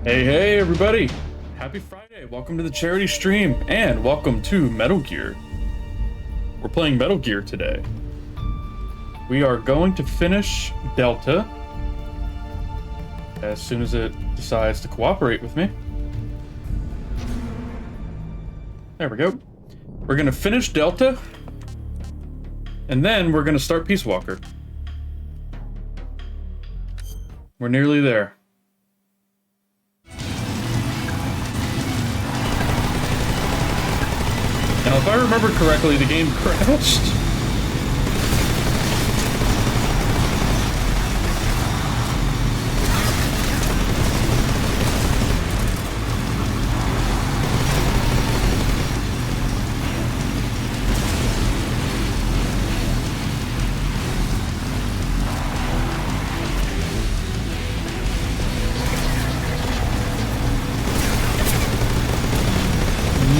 Hey, everybody! Happy Friday! Welcome to the charity stream, and welcome to Metal Gear. We're playing Metal Gear today. We are going to finish Delta as soon as it decides to cooperate with me. There we go. We're gonna finish Delta, and then we're gonna start Peace Walker. We're nearly there. Now, if I remember correctly, the game crashed.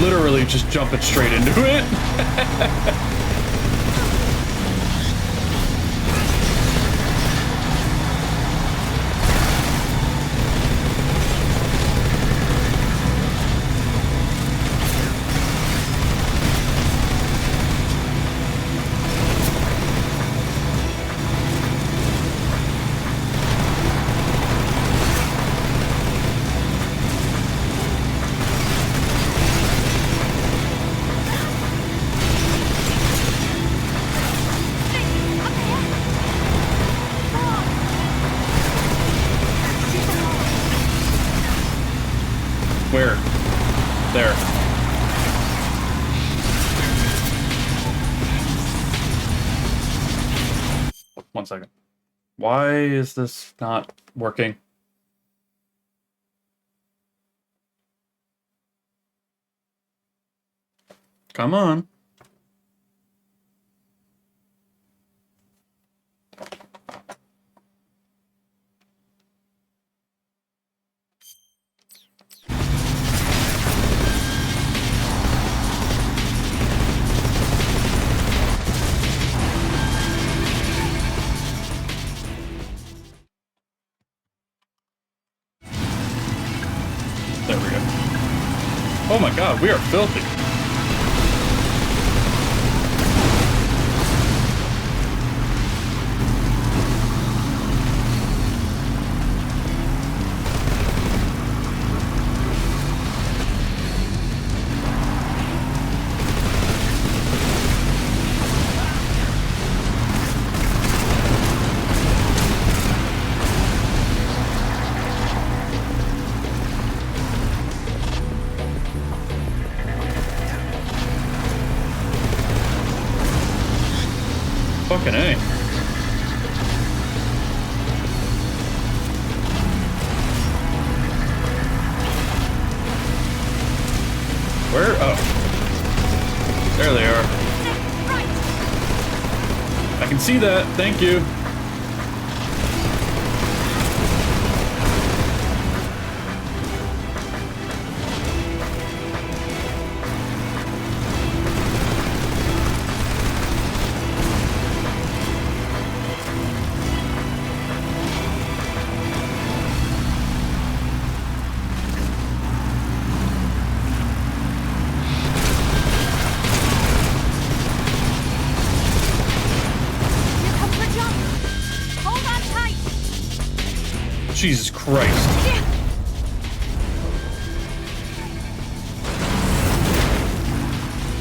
Literally just jumping straight into it. Where? There. One second. Why is this not working? Come on. There we go. Oh my god, we are filthy. Fucking A. Where? Oh. There they are. I can see that. Thank you. Jesus Christ.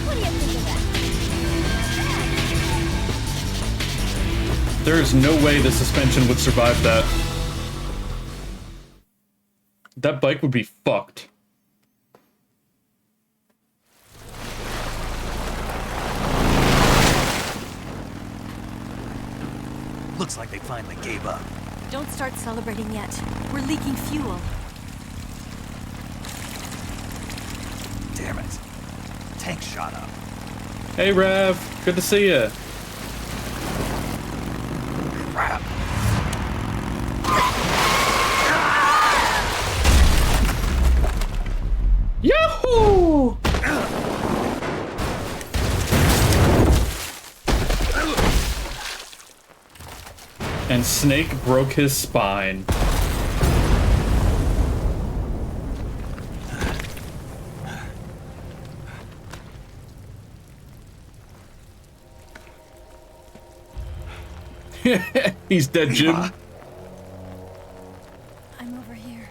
What do you think of that? There is no way the suspension would survive that. That bike would be fucked. Looks like they finally gave up. Don't start celebrating yet. We're leaking fuel. Damn it. Tank shot up. Hey, Rev. Good to see ya. Crap. Yahoo! And Snake broke his spine. He's dead, Jim. Eva. I'm over here.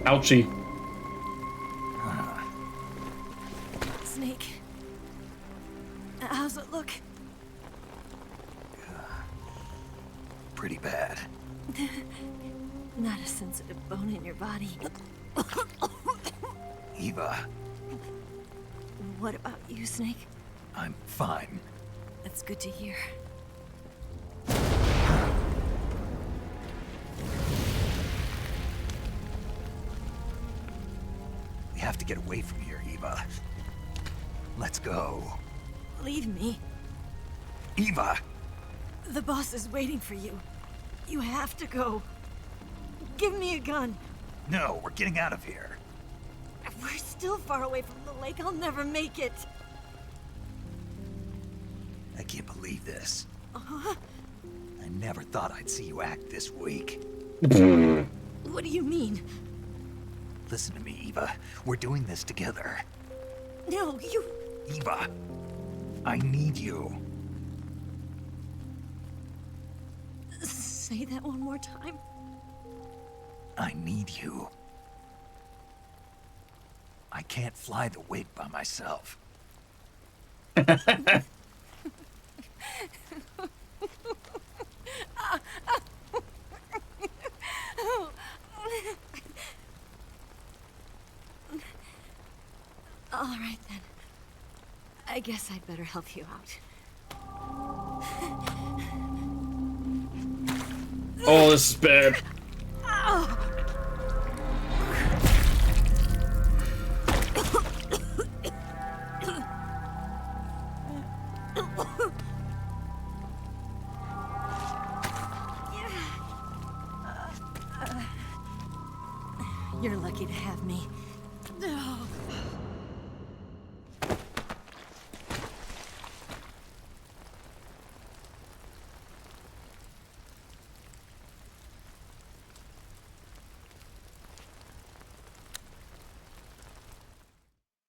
Ouchie. Snake. How's it look? Pretty bad. Not a sensitive bone in your body. Eva, What about you, Snake? I'm fine. That's good to hear. We have to get away from here, Eva. Let's go. Leave me. Eva! The boss is waiting for you. You have to go. Give me a gun. No, we're getting out of here. We're still far away from the lake. I'll never make it. I can't believe this. I never thought I'd see you act this weak. What do you mean? Listen to me, Eva. We're doing this together. No, you... Eva, I need you. Say that one more time. I need you. I can't fly the wig by myself. All right, then. I guess I'd better help you out. Oh, this is bad. You're lucky to have me.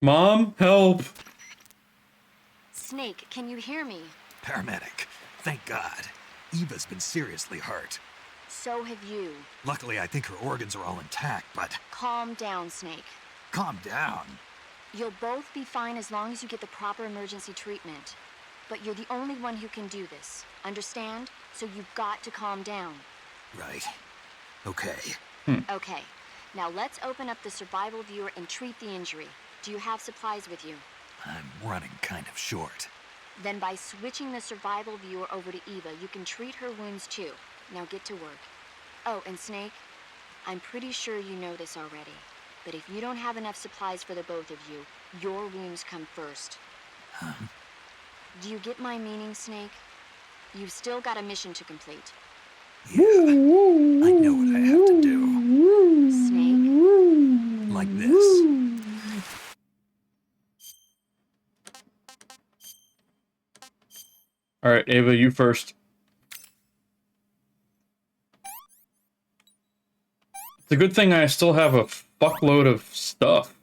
Mom, help. Snake, can you hear me? Paramedic, thank God. Eva's been seriously hurt. So have you. Luckily, I think her organs are all intact, but Calm down, Snake. calm down. You'll both be fine as long as you get the proper emergency treatment. But you're the only one who can do this. Understand? So you've got to calm down. Right. Okay. Okay. Now let's open up the survival viewer and treat the injury. Do you have supplies with you? I'm running kind of short. Then by switching the survival viewer over to Eva, you can treat her wounds too. Now get to work. Oh, and Snake, I'm pretty sure you know this already, but if you don't have enough supplies for the both of you, your wounds come first. Do you get my meaning, Snake? You've still got a mission to complete. Yeah, I know what I have to do. Snake? Like this. All right, Ava, you first. It's a good thing I still have a fuckload of stuff.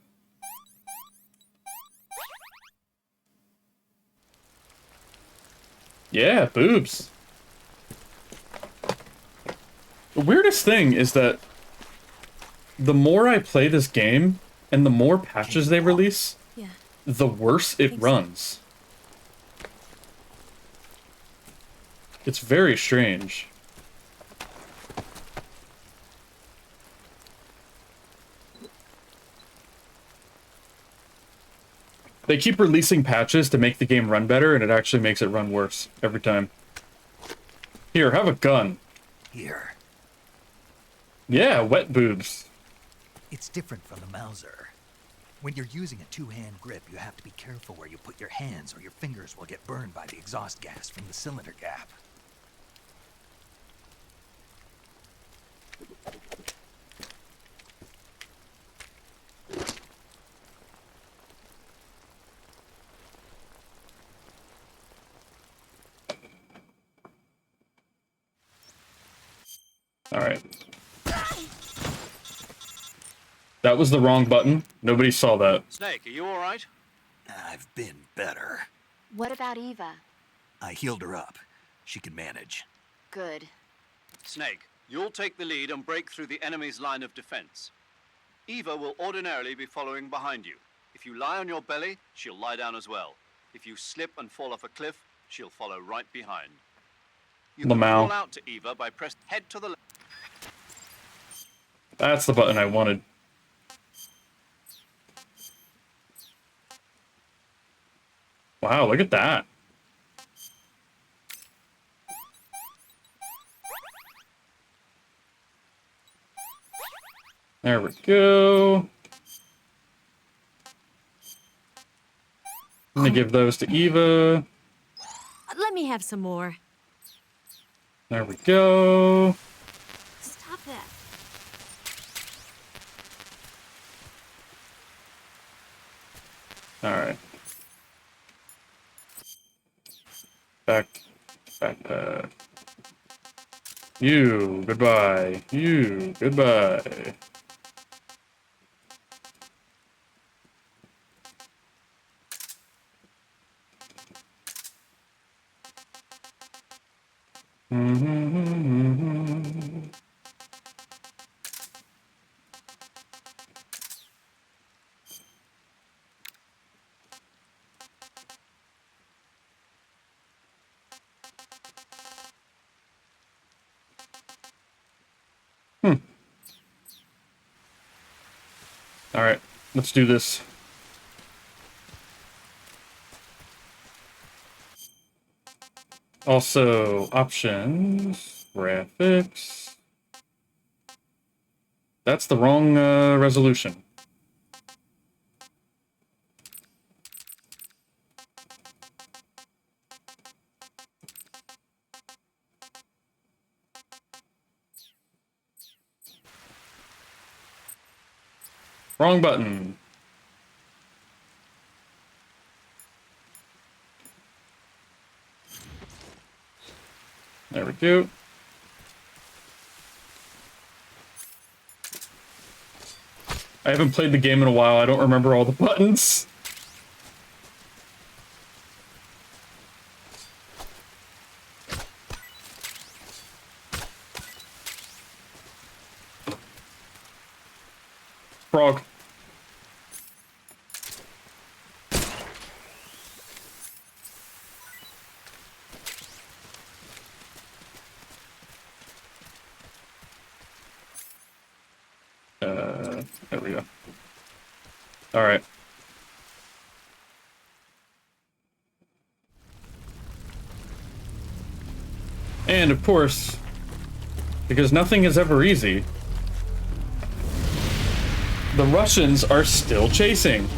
Yeah, boobs. The weirdest thing is that the more I play this game and the more patches they release, Yeah. the worse it Thanks. runs. It's very strange. They keep releasing patches to make the game run better, and it actually makes it run worse every time. Here, have a gun. Here. Yeah, wet boobs. It's different from the Mauser. When you're using a two-hand grip, you have to be careful where you put your hands or your fingers will get burned by the exhaust gas from the cylinder gap. Alright. That was the wrong button. Nobody saw that. Snake, are you alright? I've been better. What about Eva? I healed her up. She can manage. Good. Snake, you'll take the lead and break through the enemy's line of defense. Eva will ordinarily be following behind you. If you lie on your belly, she'll lie down as well. If you slip and fall off a cliff, she'll follow right behind. You can Lamau. call out to Eva by pressing head to the left. That's the button I wanted. Wow, look at that. There we go. I'm gonna give those to Eva. Let me have some more. There we go. Stop that. Alright. Back. You, goodbye. You, goodbye. Alright, let's do this. Also, options, graphics. That's the wrong resolution. Wrong button. There we go. I haven't played the game in a while. I don't remember all the buttons. Frog. There we go. All right. And of course, because nothing is ever easy, the Russians are still chasing.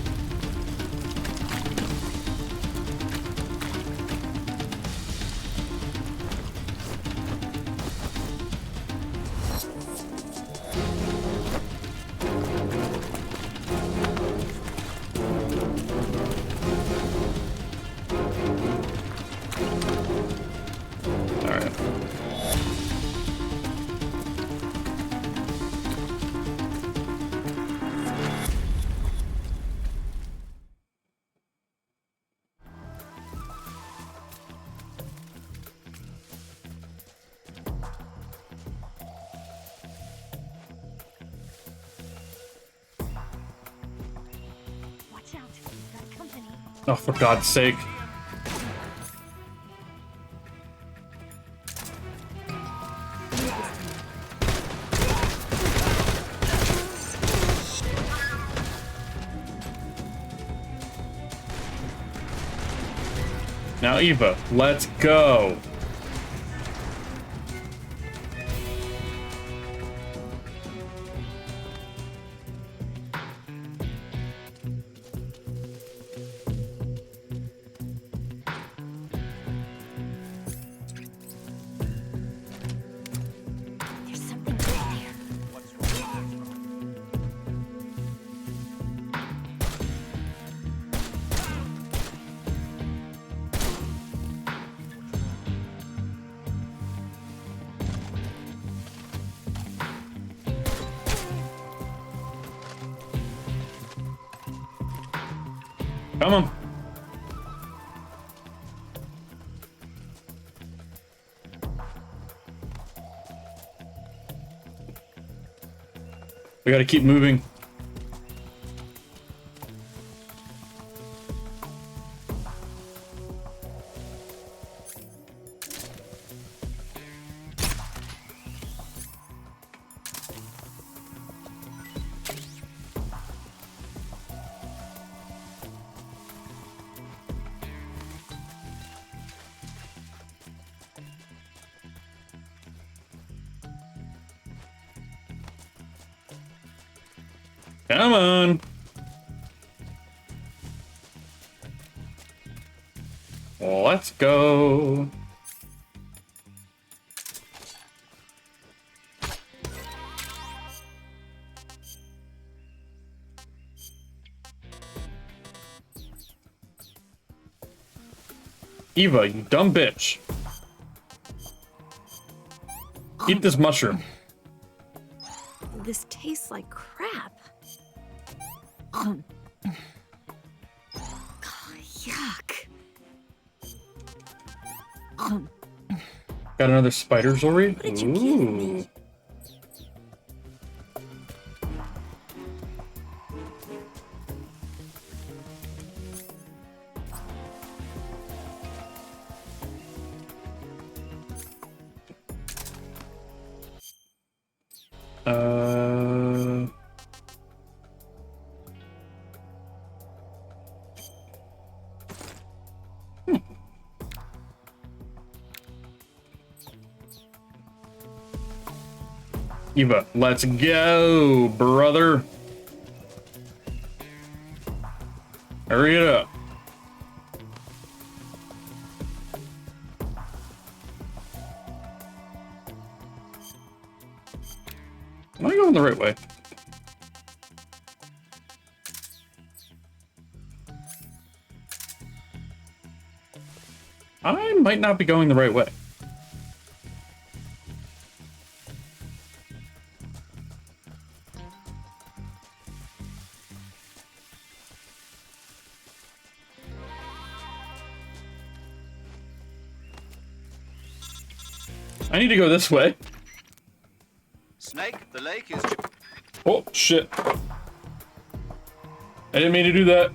Watch out. Got company. Oh, for God's sake. Now, Eva, let's go. There's something good there. Come on. We gotta keep moving. Come on. Let's go. Eva, you dumb bitch. Eat this mushroom. This tastes like crap. Yuck. Got another spider, Zori? What did you give me? Eva, let's go, brother. Hurry it up. Am I going the right way? I might not be going the right way. I need to go this way. Snake, the lake is... Oh, shit. I didn't mean to do that.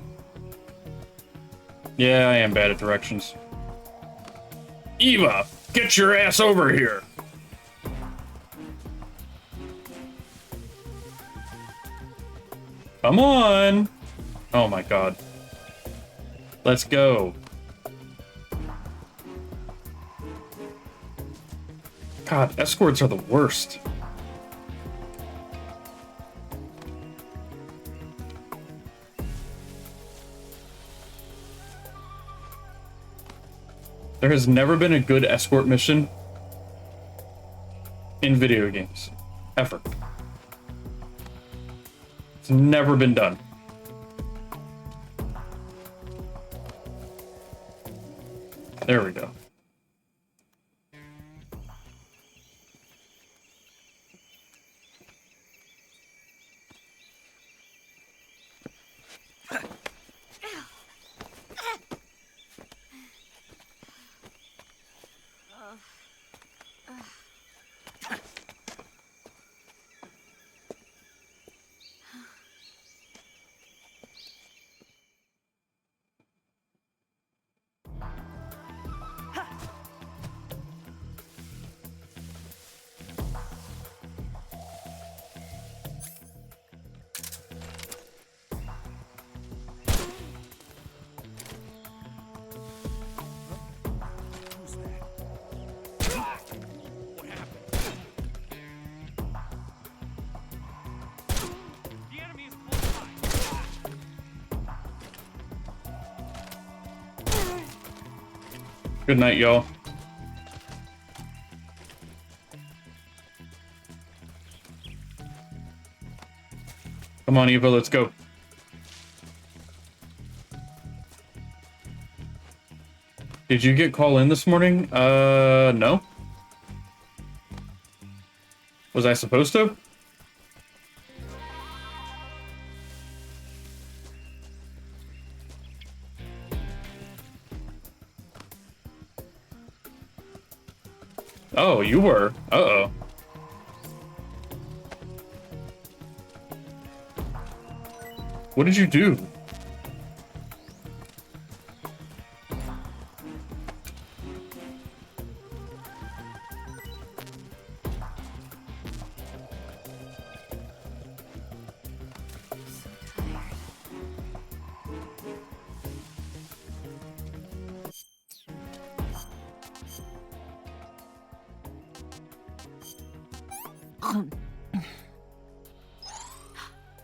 Yeah, I am bad at directions. Eva, get your ass over here. Come on. Oh my god. Let's go. God, escorts are the worst. There has never been a good escort mission in video games. Ever. It's never been done. There we go. Good night, y'all. Come on, Eva, let's go. Did you get call in this morning? No. Was I supposed to? Oh, you were. Uh-oh. What did you do?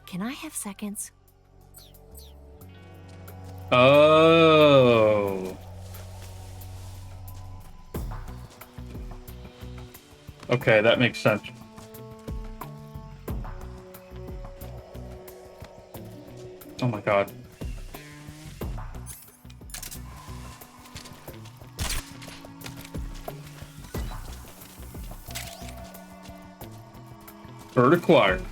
Can I have seconds? Oh. Okay, that makes sense. Oh my god. Bird acquired.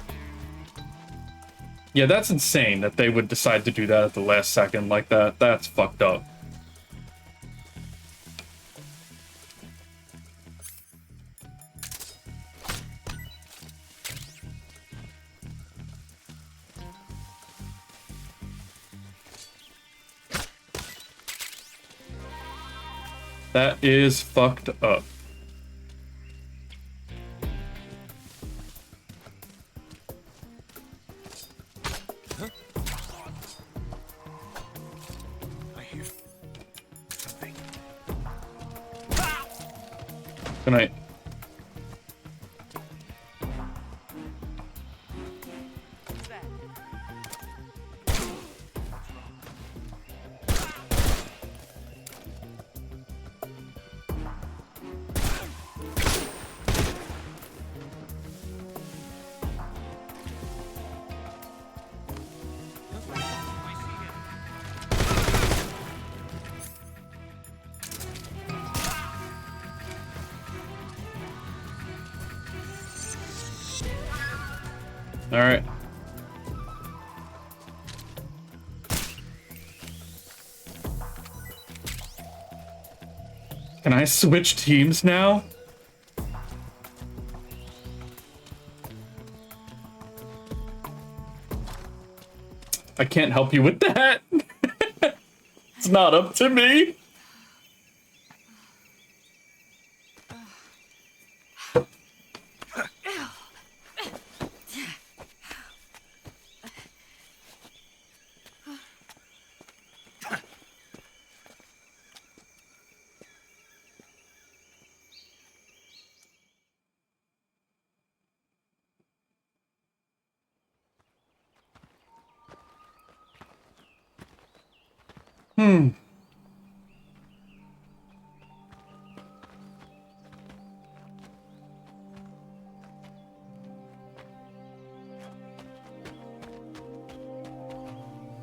Yeah, that's insane that they would decide to do that at the last second like that. That's fucked up. That is fucked up. Good night. All right. Can I switch teams now? I can't help you with that. It's not up to me.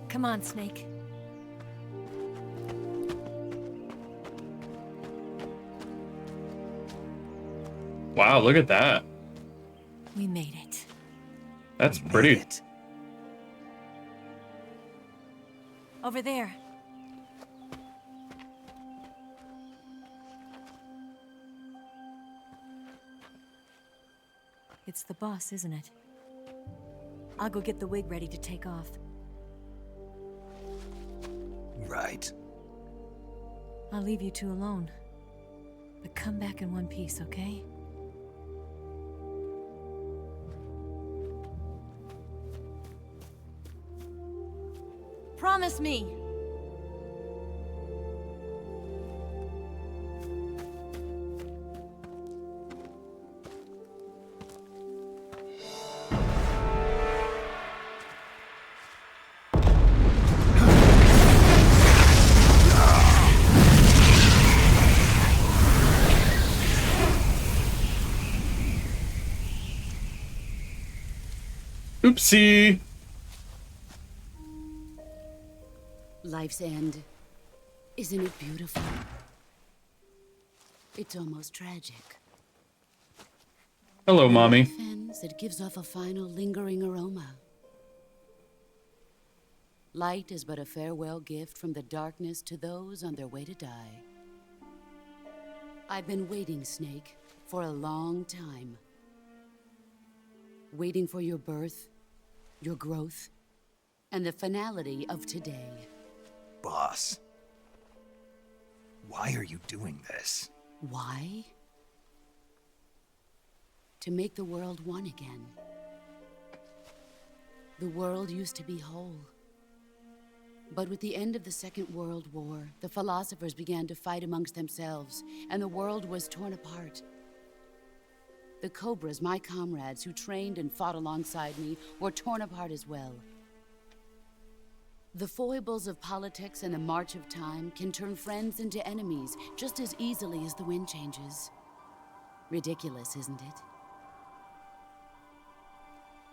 Come on, Snake. Wow, look at that. We made it. That's pretty. Over there. It's the boss, isn't it? I'll go get the wig ready to take off. Right. I'll leave you two alone. But come back in one piece, okay? Promise me! Oopsie. Life's end. Isn't it beautiful? It's almost tragic. Hello, Mommy. Life ends, it gives off a final lingering aroma. Light is but a farewell gift from the darkness to those on their way to die. I've been waiting, Snake, for a long time. Waiting for your birth, your growth, and the finality of today. Boss, why are you doing this? Why? To make the world one again. The world used to be whole. But with the end of the Second World War, the philosophers began to fight amongst themselves, and the world was torn apart. The Cobras, my comrades who trained and fought alongside me, were torn apart as well. The foibles of politics and the march of time can turn friends into enemies just as easily as the wind changes. Ridiculous, isn't it?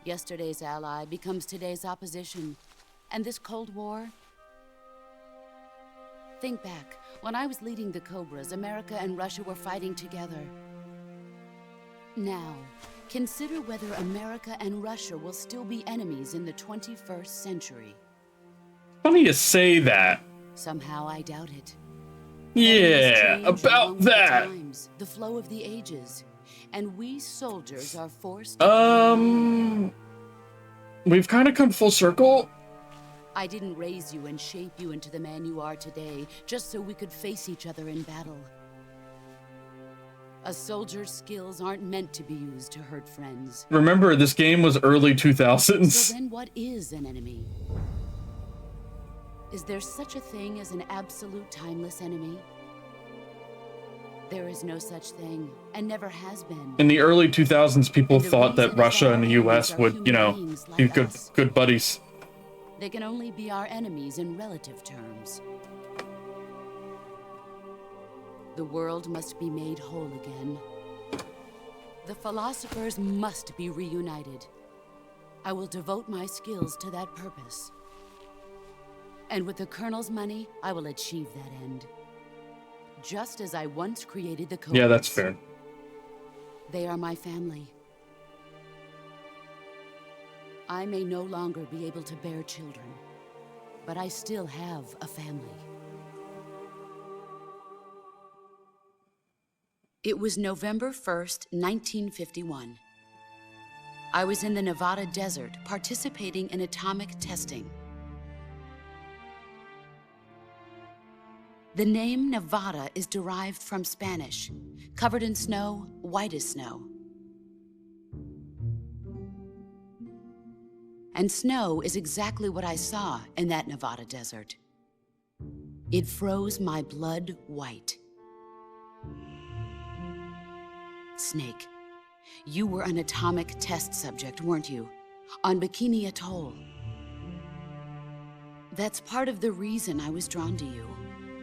Yesterday's ally becomes today's opposition. And this Cold War? Think back. When I was leading the Cobras, America and Russia were fighting together. Now, consider whether America and Russia will still be enemies in the 21st century. Funny you say that. Somehow I doubt it. Yeah, Enemies change about along with the that. times, the flow of the ages, and we soldiers are forced. We've kind of come full circle. I didn't raise you and shape you into the man you are today just so we could face each other in battle. A soldier's skills aren't meant to be used to hurt friends. Remember, this game was early 2000s. So then what is an enemy? Is there such a thing as an absolute timeless enemy? There is no such thing, and never has been. In the early 2000s, people The thought that reason is Russia all and the enemies US are would, human you know, beings be like us. good buddies. They can only be our enemies in relative terms. The world must be made whole again. The philosophers must be reunited. I will devote my skills to that purpose. And with the Colonel's money, I will achieve that end. Just as I once created the Cobras. Yeah, that's fair. They are my family. I may no longer be able to bear children, but I still have a family. It was November 1st, 1951. I was in the Nevada desert participating in atomic testing. The name Nevada is derived from Spanish, covered in snow, white as snow. And snow is exactly what I saw in that Nevada desert. It froze my blood white. Snake, you were an atomic test subject, weren't you? On Bikini Atoll. That's part of the reason I was drawn to you.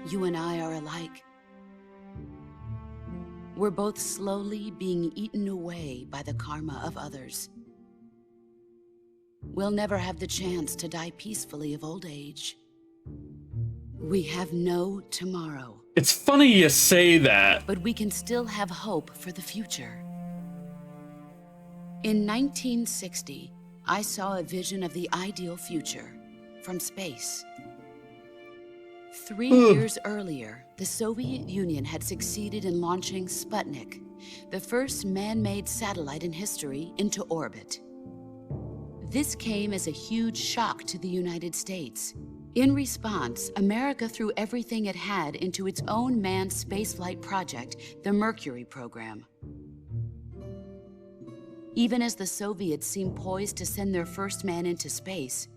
You and I are alike. We're both slowly being eaten away by the karma of others. We'll never have the chance to die peacefully of old age. We have no tomorrow. It's funny you say that. But we can still have hope for the future. In 1960, I saw a vision of the ideal future from space. 3 years earlier, the Soviet Union had succeeded in launching Sputnik, the first man-made satellite in history, into orbit. This came as a huge shock to the United States. In response, America threw everything it had into its own manned spaceflight project, the Mercury program. Even as the Soviets seemed poised to send their first man into space,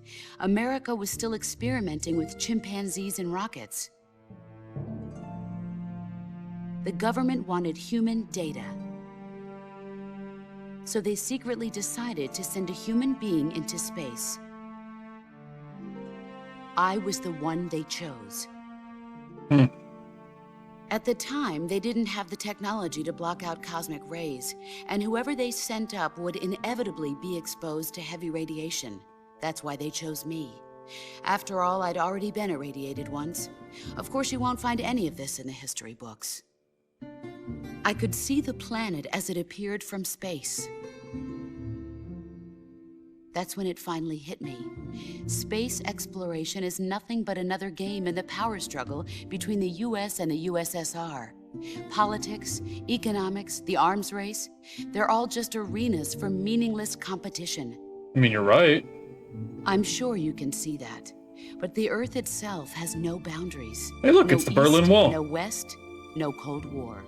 America was still experimenting with chimpanzees and rockets. The government wanted human data. So they secretly decided to send a human being into space. I was the one they chose. At the time, they didn't have the technology to block out cosmic rays, and whoever they sent up would inevitably be exposed to heavy radiation. That's why they chose me. After all, I'd already been irradiated once. Of course, you won't find any of this in the history books. I could see the planet as it appeared from space. That's when it finally hit me. Space exploration is nothing but another game in the power struggle between the US and the USSR. Politics, economics, the arms race, they're all just arenas for meaningless competition. I mean, you're right. I'm sure you can see that. But the Earth itself has no boundaries. Hey, look, No it's the Berlin East, Wall. No West, no Cold War.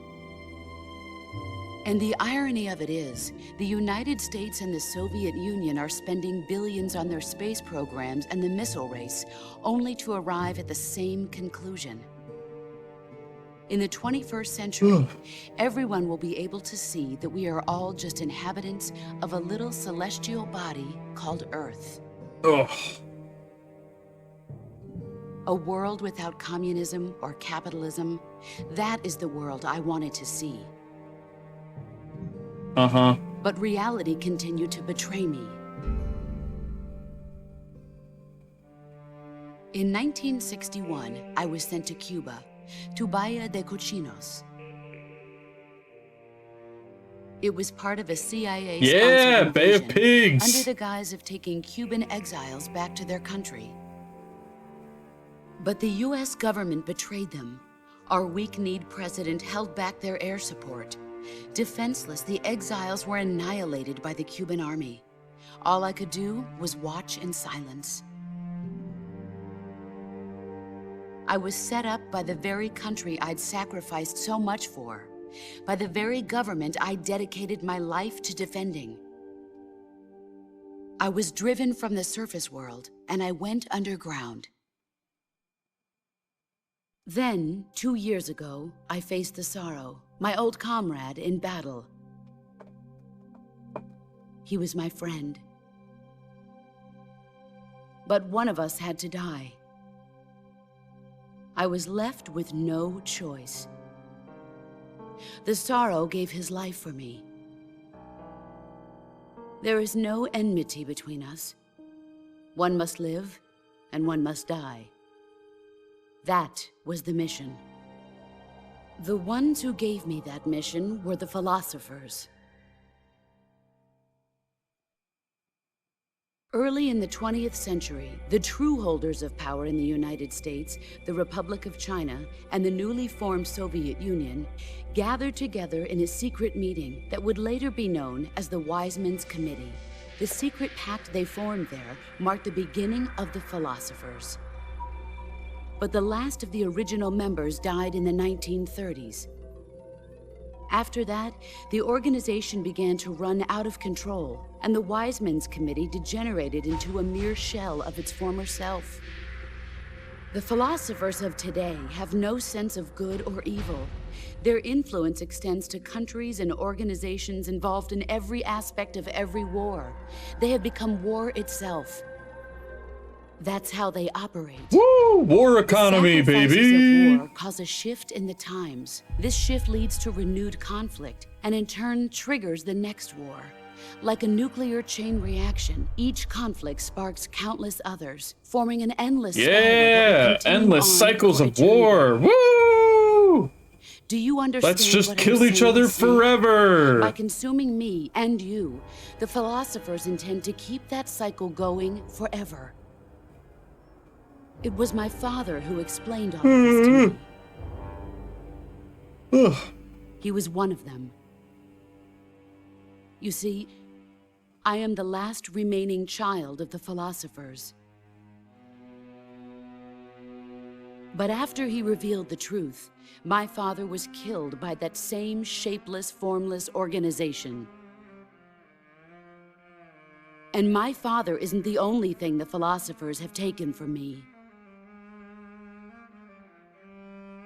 And the irony of it is, the United States and the Soviet Union are spending billions on their space programs and the missile race, only to arrive at the same conclusion. In the 21st century, everyone will be able to see that we are all just inhabitants of a little celestial body called Earth. Ugh. A world without communism or capitalism, that is the world I wanted to see. Uh-huh. But reality continued to betray me. In 1961, I was sent to Cuba, to Bahia de Cochinos. It was part of a CIA Yeah, sponsored Bay of invasion Pigs. under the guise of taking Cuban exiles back to their country. But the US government betrayed them. Our weak-kneed president held back their air support. Defenseless, the exiles were annihilated by the Cuban army. All I could do was watch in silence. I was set up by the very country I'd sacrificed so much for, by the very government I dedicated my life to defending. I was driven from the surface world, and I went underground. Then, 2 years ago, I faced the Sorrow, my old comrade in battle. He was my friend. But one of us had to die. I was left with no choice. The Sorrow gave his life for me. There is no enmity between us. One must live, and one must die. That was the mission. The ones who gave me that mission were the philosophers. Early in the 20th century, the true holders of power in the United States, the Republic of China, and the newly formed Soviet Union gathered together in a secret meeting that would later be known as the Wise Men's Committee. The secret pact they formed there marked the beginning of the philosophers. But the last of the original members died in the 1930s. After that, the organization began to run out of control, and the Wise Men's Committee degenerated into a mere shell of its former self. The philosophers of today have no sense of good or evil. Their influence extends to countries and organizations involved in every aspect of every war. They have become war itself. That's how they operate. Woo! War economy, Sacrifices baby! of war cause a shift in the times. This shift leads to renewed conflict, and in turn triggers the next war. Like a nuclear chain reaction, each conflict sparks countless others, forming an endless spiral that will Yeah! continue Endless on cycles for of eternity. war! Woo! Do you understand? Let's just what I'm kill each saying, other Snake? forever! By consuming me and you, the philosophers intend to keep that cycle going forever. It was my father who explained all of this to me. Ugh. He was one of them. You see, I am the last remaining child of the philosophers. But after he revealed the truth, my father was killed by that same shapeless, formless organization. And my father isn't the only thing the philosophers have taken from me.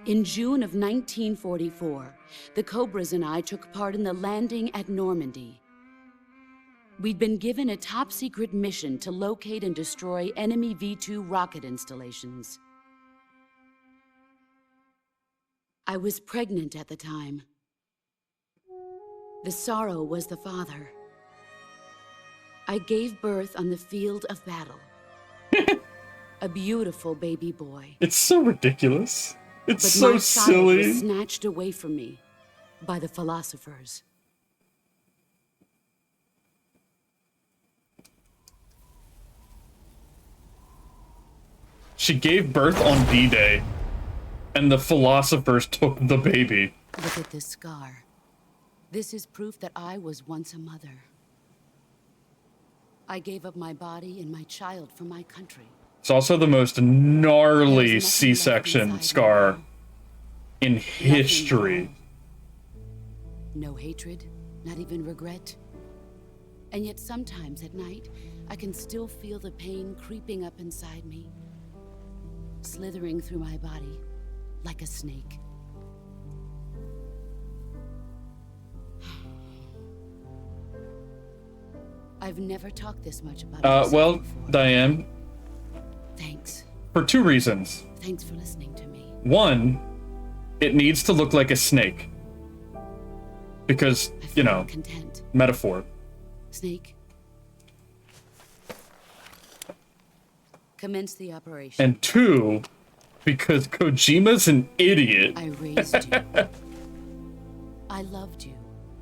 In June of 1944, the Cobras and I took part in the landing at Normandy. We'd been given a top-secret mission to locate and destroy enemy V-2 rocket installations. I was pregnant at the time. The Sorrow was the father. I gave birth on the field of battle. A beautiful baby boy. It's so ridiculous. It's But so my child was silly. snatched away from me by the philosophers. She gave birth on D-Day, and the philosophers took the baby. Look at this scar. This is proof that I was once a mother. I gave up my body and my child for my country. It's also the most gnarly C-section scar in history. No hatred, not even regret. And yet sometimes at night, I can still feel the pain creeping up inside me, slithering through my body like a snake. I've never talked this much about myself Well, before. Diane, Thanks. for two reasons. Thanks for listening to me. One, it needs to look like a snake. Because, I you feel know, content. metaphor. Snake. Commence the operation. And two, because Kojima's an idiot. I raised you. I loved you.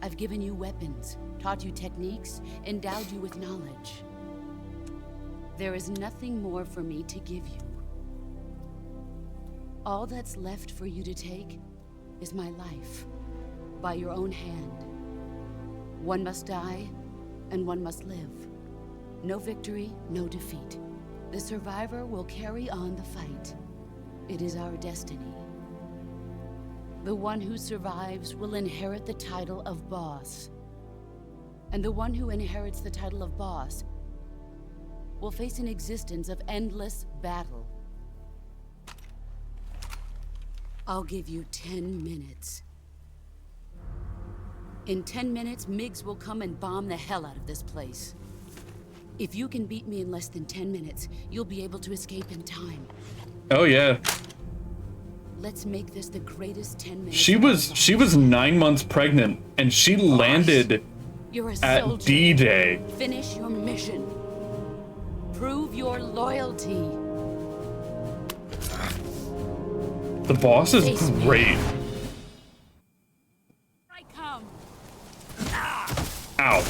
I've given you weapons, taught you techniques, endowed you with knowledge. There is nothing more for me to give you. All that's left for you to take is my life, by your own hand. One must die, and one must live. No victory, no defeat. The survivor will carry on the fight. It is our destiny. The one who survives will inherit the title of boss. And the one who inherits the title of boss will face an existence of endless battle. I'll give you 10 minutes. In 10 minutes, MiGs will come and bomb the hell out of this place. If you can beat me in less than 10 minutes, you'll be able to escape in time. Oh yeah. Let's make this the greatest 10 minutes. She was 9 months pregnant and she landed You're a at soldier. D-Day. Finish your mission. Prove your loyalty. The boss is Face me. great. I come. Ow.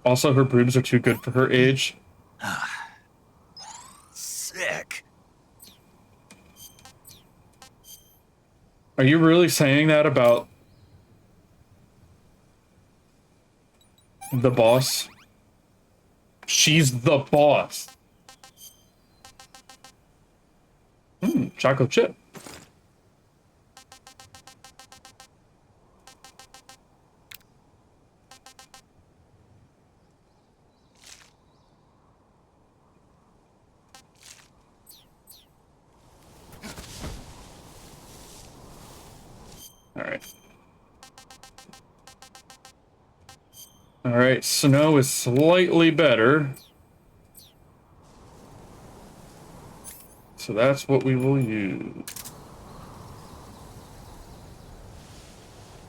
Also, her boobs are too good for her age. Sick. Are you really saying that about the boss? She's the boss. Chocolate chip. Alright, snow is slightly better. So that's what we will use.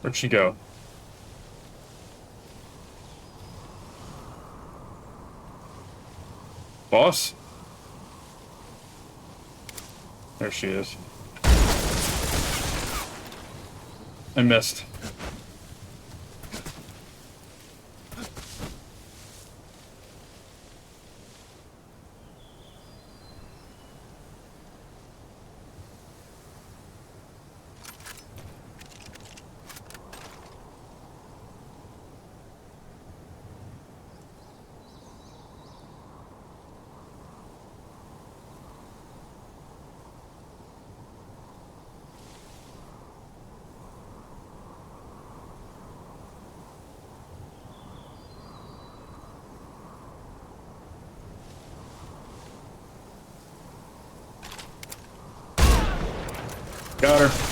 Where'd she go? Boss? There she is. I missed. Got her.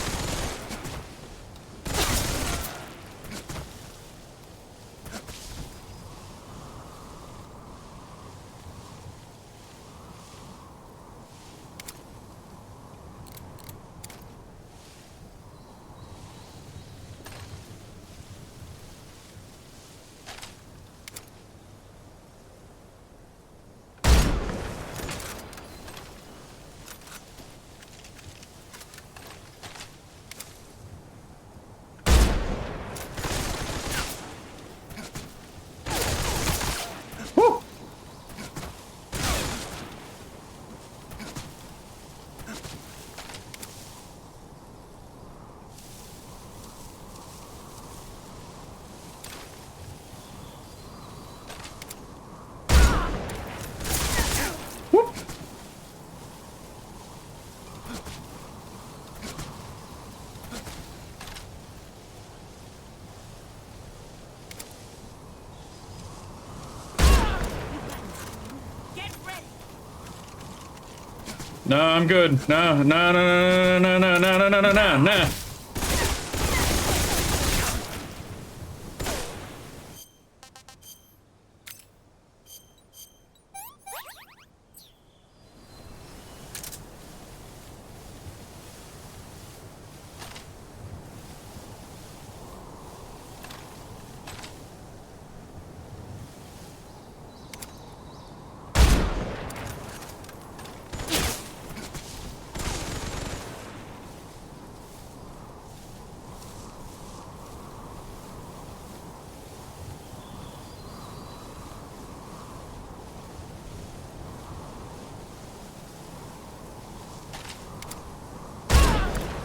No, I'm good. No, no, no, no, no, no, no, no, no, no, no.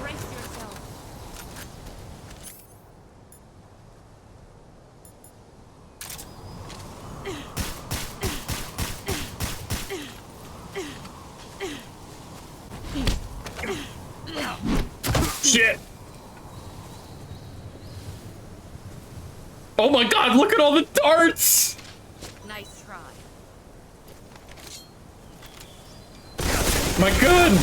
Brace yourself. Shit! Oh my god, look at all the darts! Nice try. My gun!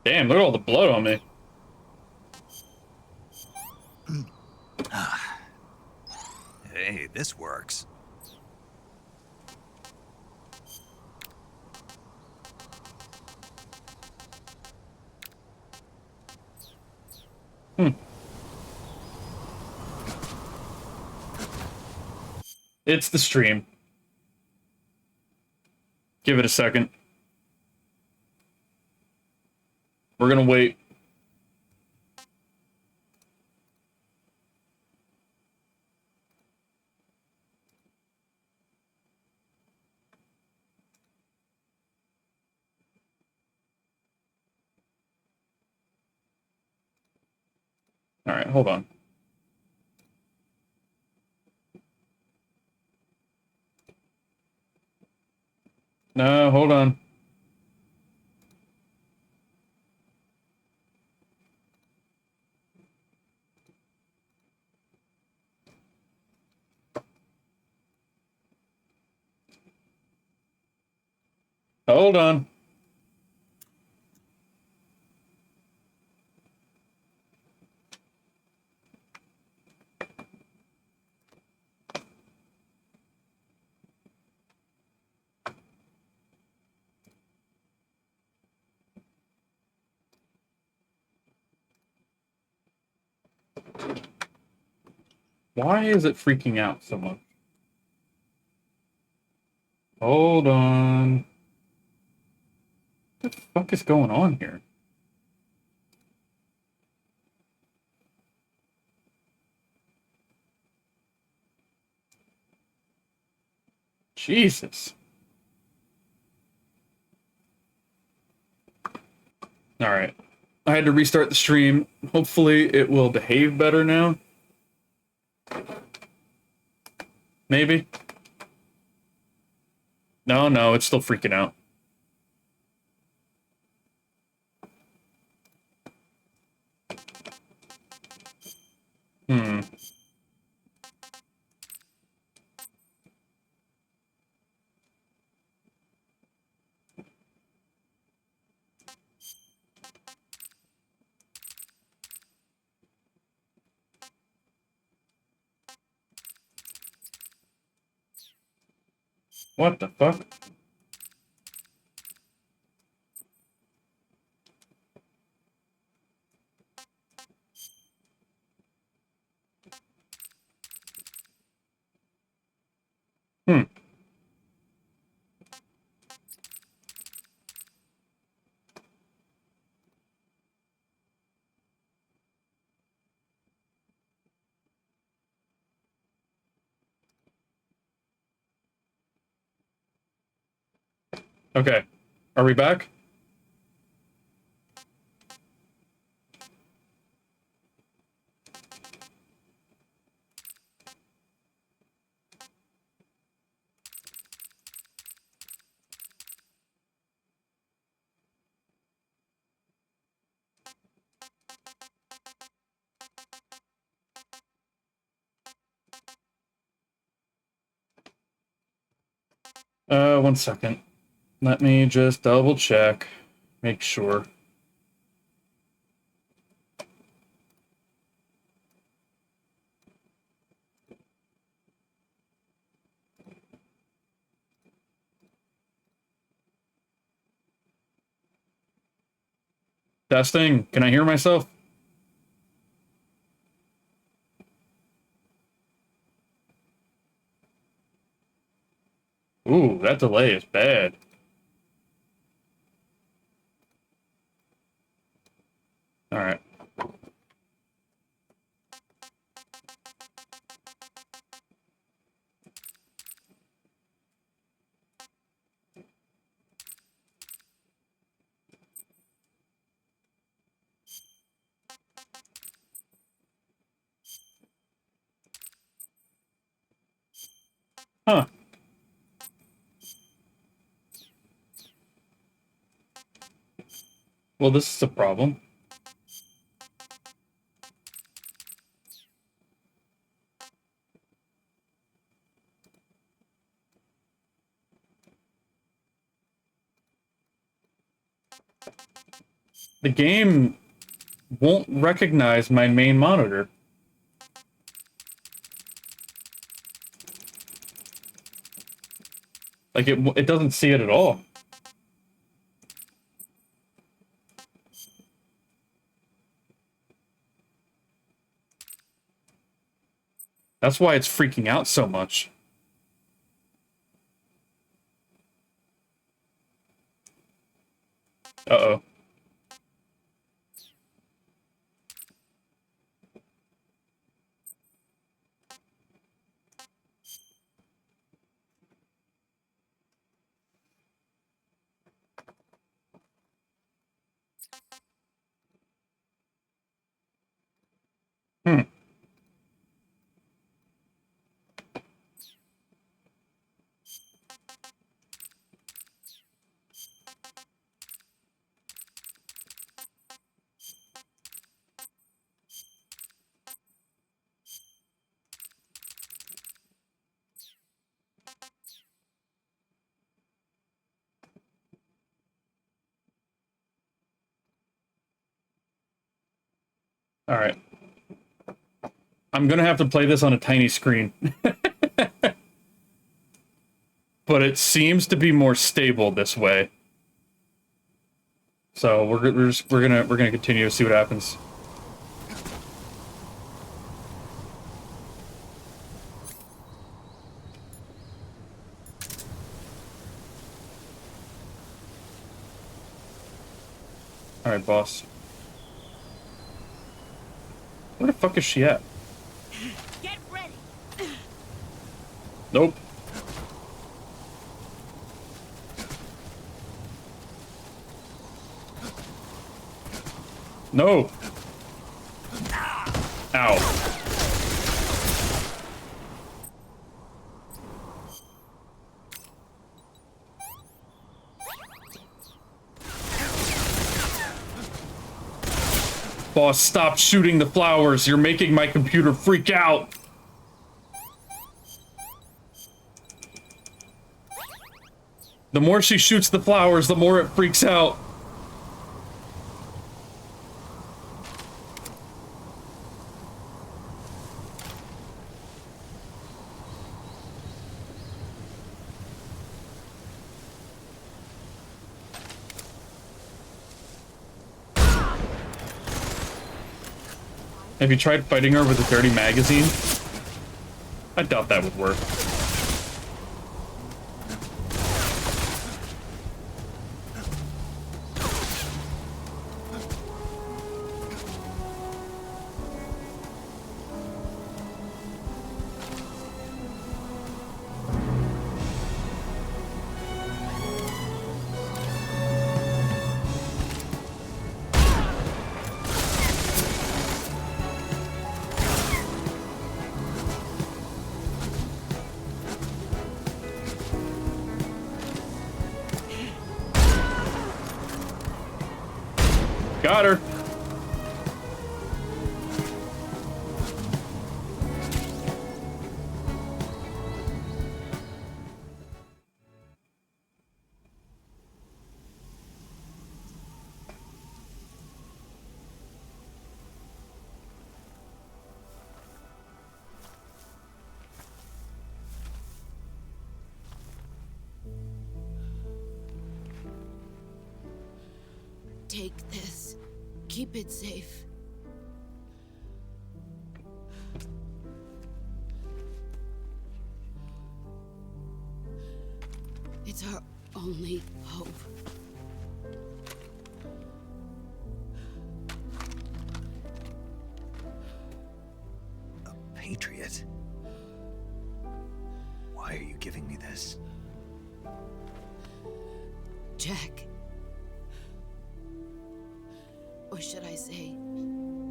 Damn, look at all the blood on me. Hey, this works. It's the stream. Give it a second. We're gonna wait. Alright, hold on. No, hold on. Hold on. Why is it freaking out so much? Hold on. What the fuck is going on here? Jesus. Alright. I had to restart the stream. Hopefully it will behave better now. Maybe. No, no, it's still freaking out. Hmm. What the fuck? Hmm. Okay. Are we back? One second. Let me just double check. Make sure. Testing. Can I hear myself? Ooh, that delay is bad. All right. Huh. Well, this is a problem. The game won't recognize my main monitor. Like, it doesn't see it at all. That's why it's freaking out so much. Uh-oh. Hmm. All right. I'm gonna have to play this on a tiny screen. But it seems to be more stable this way. So we're gonna continue to see what happens. All right, boss. Where the fuck is she at? Get ready. Nope. No. Ow. Boss, stop shooting the flowers. You're making my computer freak out. The more she shoots the flowers, the more it freaks out. Have you tried fighting her with a dirty magazine? I doubt that would work. Got her. Take this. Keep it safe. It's our only hope. A patriot? Why are you giving me this? Jack. Or should I say,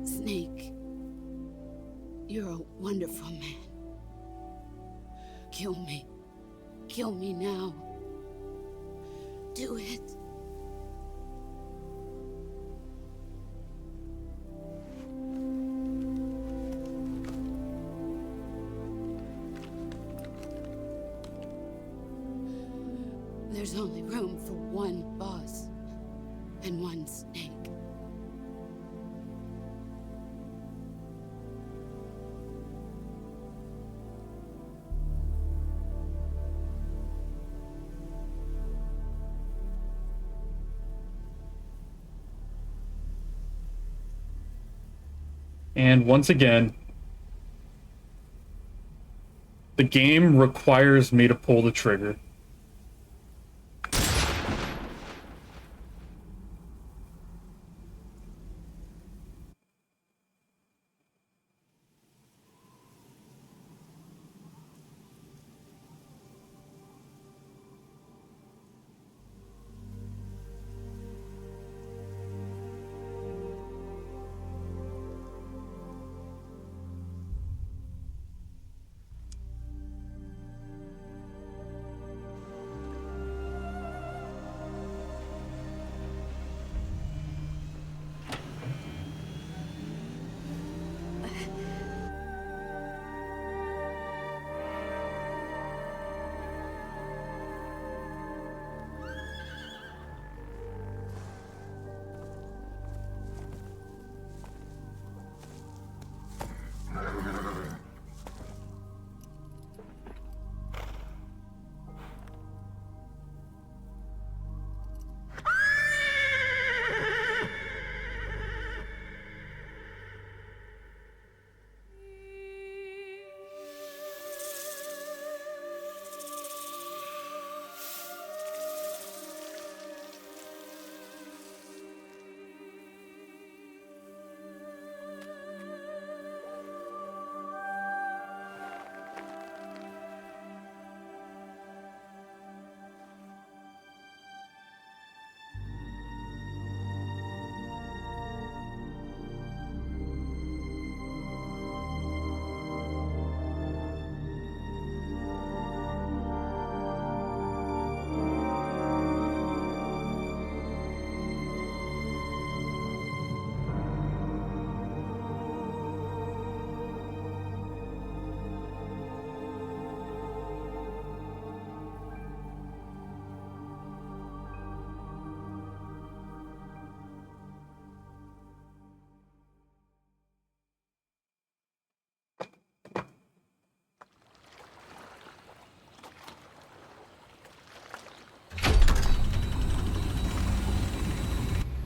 Snake. You're a wonderful man. Kill me. Kill me now. Do it. There's only room for one boss and one snake. And once again, the game requires me to pull the trigger.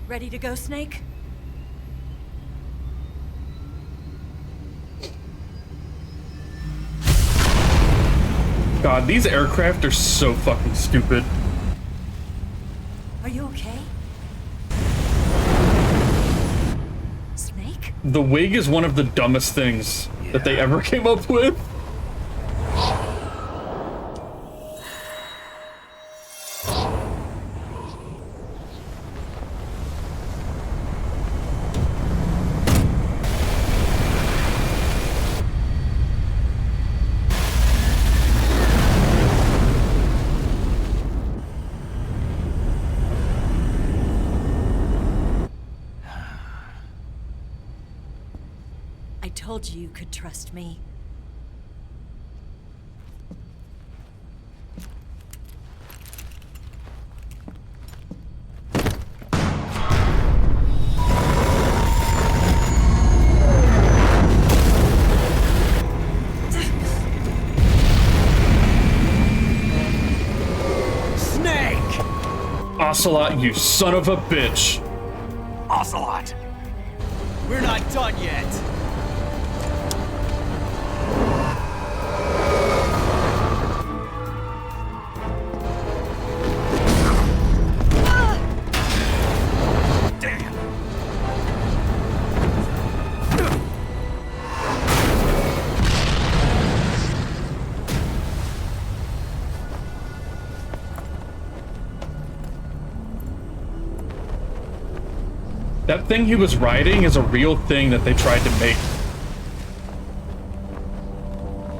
Ready to go, Snake? God, these aircraft are so fucking stupid. Are you okay? Snake? The wig is one of the dumbest things that they ever came up with. I told you you could trust me. Ocelot, you son of a bitch. Ocelot! We're not done yet. Damn! That thing he was riding is a real thing that they tried to make.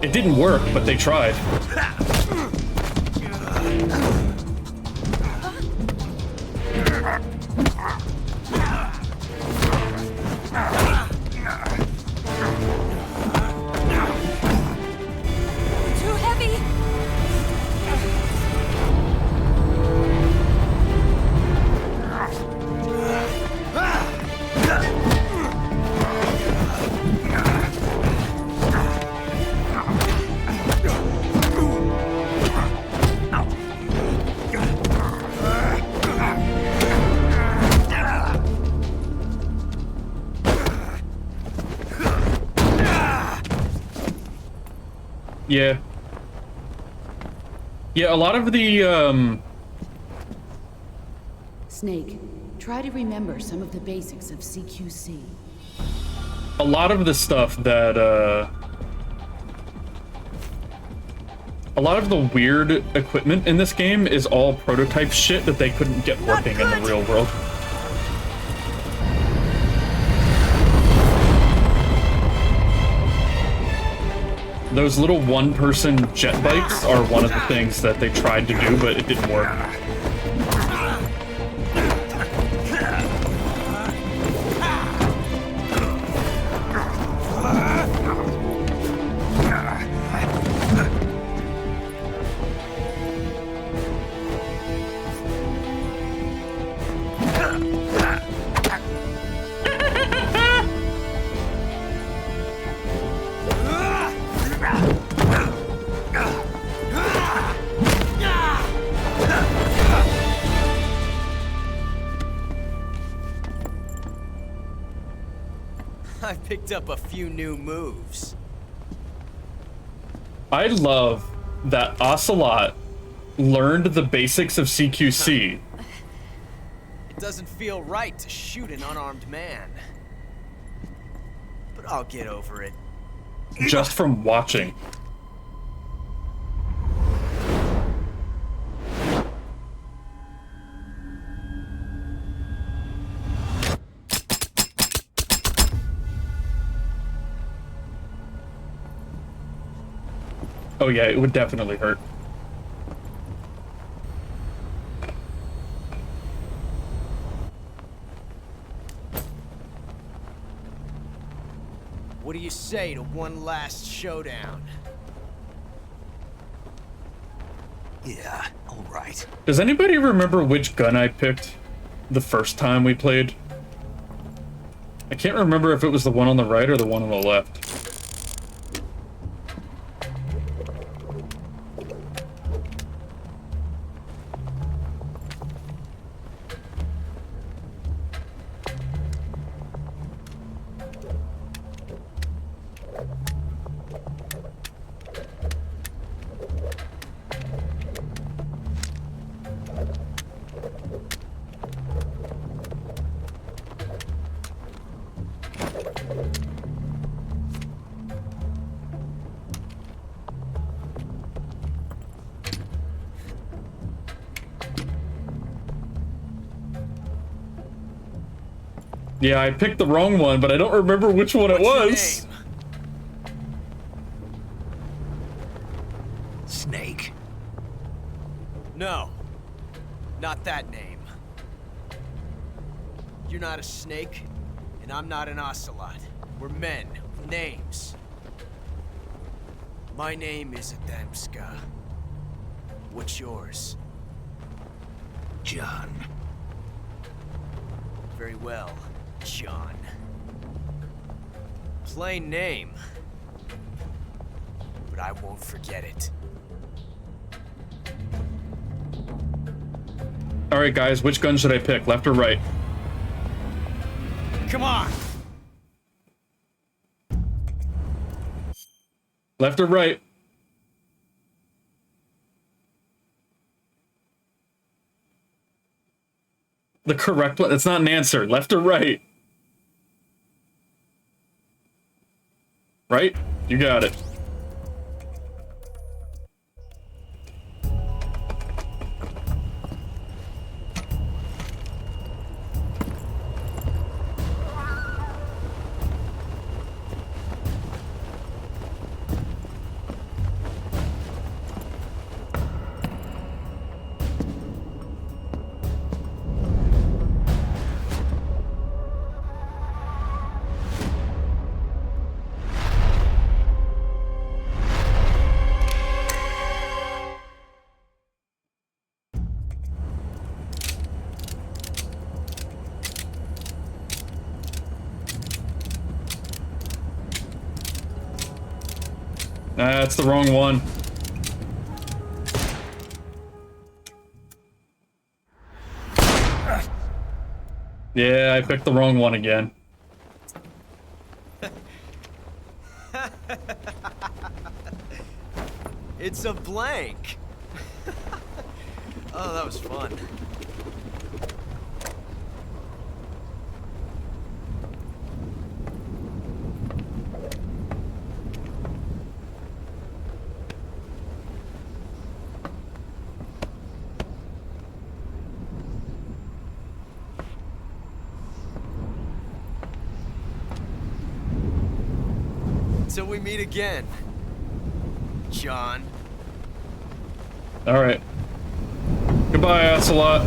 It didn't work, but they tried. Too heavy! Yeah. Yeah, a lot of the, Snake, try to remember some of the basics of CQC. a lot of the stuff that, a lot of the weird equipment in this game is all prototype shit that they couldn't get working in the real world. Those little one-person jet bikes are one of the things that they tried to do, but it didn't work. I picked up a few new moves. I love that Ocelot learned the basics of CQC. It doesn't feel right to shoot an unarmed man. But I'll get over it. Just from watching. Oh yeah, it would definitely hurt. What do you say to one last showdown? Yeah, all right. Does anybody remember which gun I picked the first time we played? I can't remember if it was the one on the right or the one on the left. Yeah, I picked the wrong one, but I don't remember which one it What's was. your name? Snake. No. Not that name. You're not a snake, and I'm not an ocelot. We're men with names. My name is Adamska. What's yours? John. Very well, John. Plain name. But I won't forget it. Alright guys, which gun should I pick, left or right? come on. Left or right? The correct one. That's not an answer. Left or right? Right? You got it. That's the wrong one. Yeah, I picked the wrong one again. It's a blank. Oh, that was fun. Till we meet again, John. All right. Goodbye, Ocelot.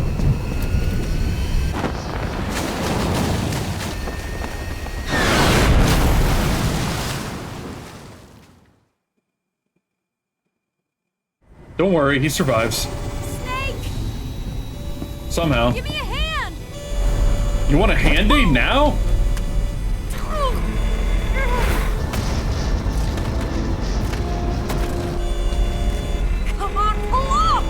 Don't worry, he survives. Snake! Somehow. Give me a hand! You want a handy now? Come on, pull up!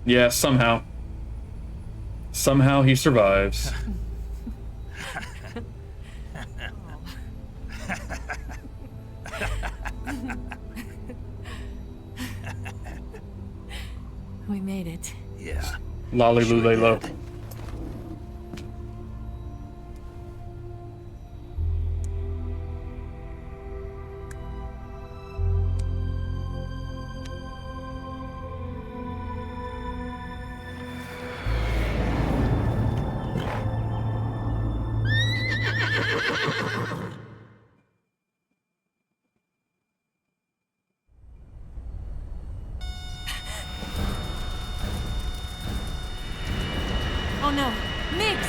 Yeah, somehow. Somehow he survives. We made it. Yeah. Lolly lule lo. Oh no, Migs!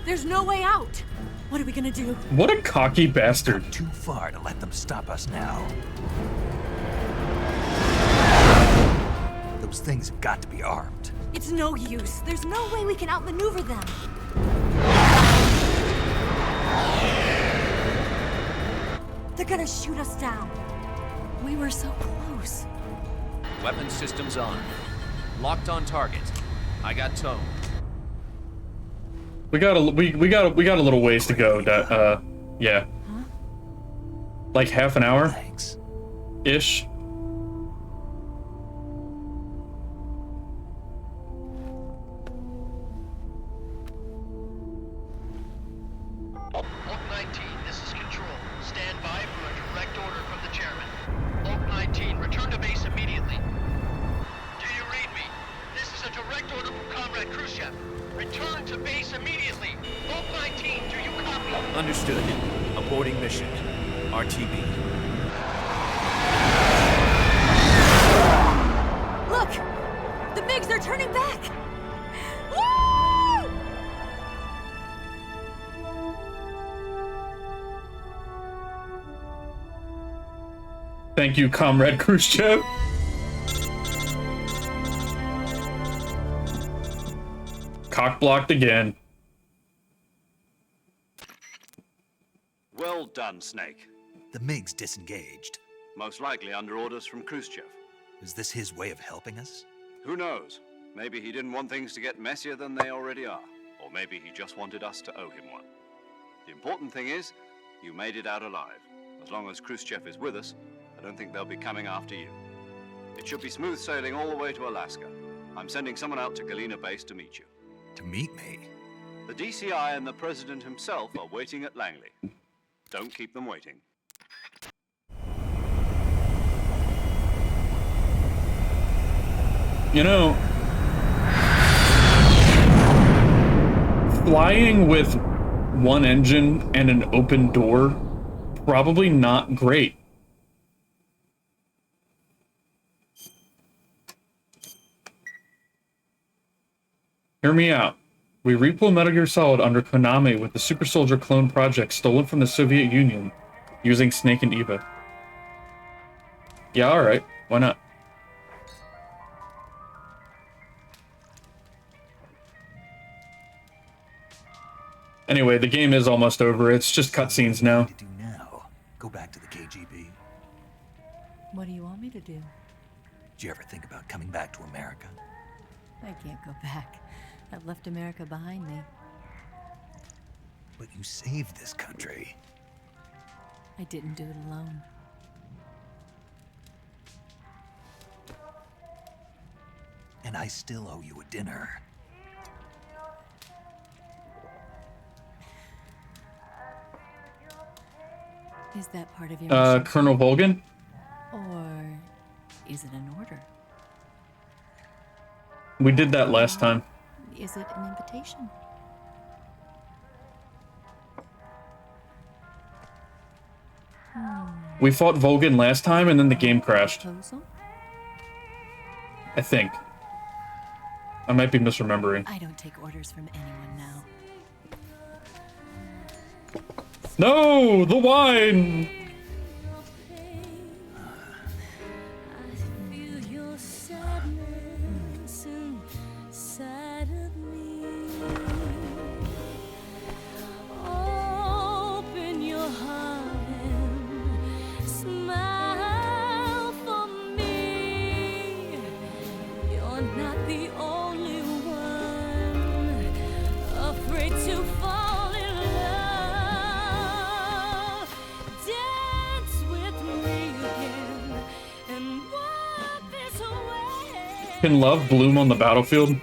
There's no way out. What are we gonna do? What a cocky bastard. Too far to let them stop us now. Those things have got to be armed. It's no use. There's no way we can outmaneuver them. They're gonna shoot us down. We were so close. Weapon systems on. Locked on target. I got tone. We got a little ways to go. Yeah. Huh? Like half an hour Thanks. ish. Oak 19, this is Control. Stand by for a direct order from the chairman. Oak 19, return to base immediately. Do you read me? This is a direct order from Comrade Khrushchev. Return to base immediately. Oak 19, do you copy? Understood. Aborting mission. RTB. Look! The MiGs, they're turning back! Woo! Thank you, Comrade Khrushchev. Cock blocked again. Well done, Snake. The MiG's disengaged. Most likely under orders from Khrushchev. Is this his way of helping us? Who knows? Maybe he didn't want things to get messier than they already are. Or maybe he just wanted us to owe him one. The important thing is, you made it out alive. As long as Khrushchev is with us, I don't think they'll be coming after you. It should be smooth sailing all the way to Alaska. I'm sending someone out to Galena Base to meet you. To meet me? The DCI and the President himself are waiting at Langley. Don't keep them waiting. You know, flying with one engine and an open door, probably not great. Hear me out. We repull Metal Gear Solid under Konami with the Super Soldier clone project stolen from the Soviet Union, using Snake and Eva. Yeah, alright. Why not? Anyway, the game is almost over. It's just cutscenes now. What do you do now? Go back to the KGB? What do you want me to do? Did you ever think about coming back to America? I can't go back. I've left America behind me. But you saved this country. I didn't do it alone. And I still owe you a dinner. Is that part of your mission? Colonel Volgan? Or is it an order? We did that last time. Is it an invitation? We fought Volgan last time and then the game crashed. Proposal? I think. I might be misremembering. I don't take orders from anyone now. No! The wine! Can love bloom on the battlefield?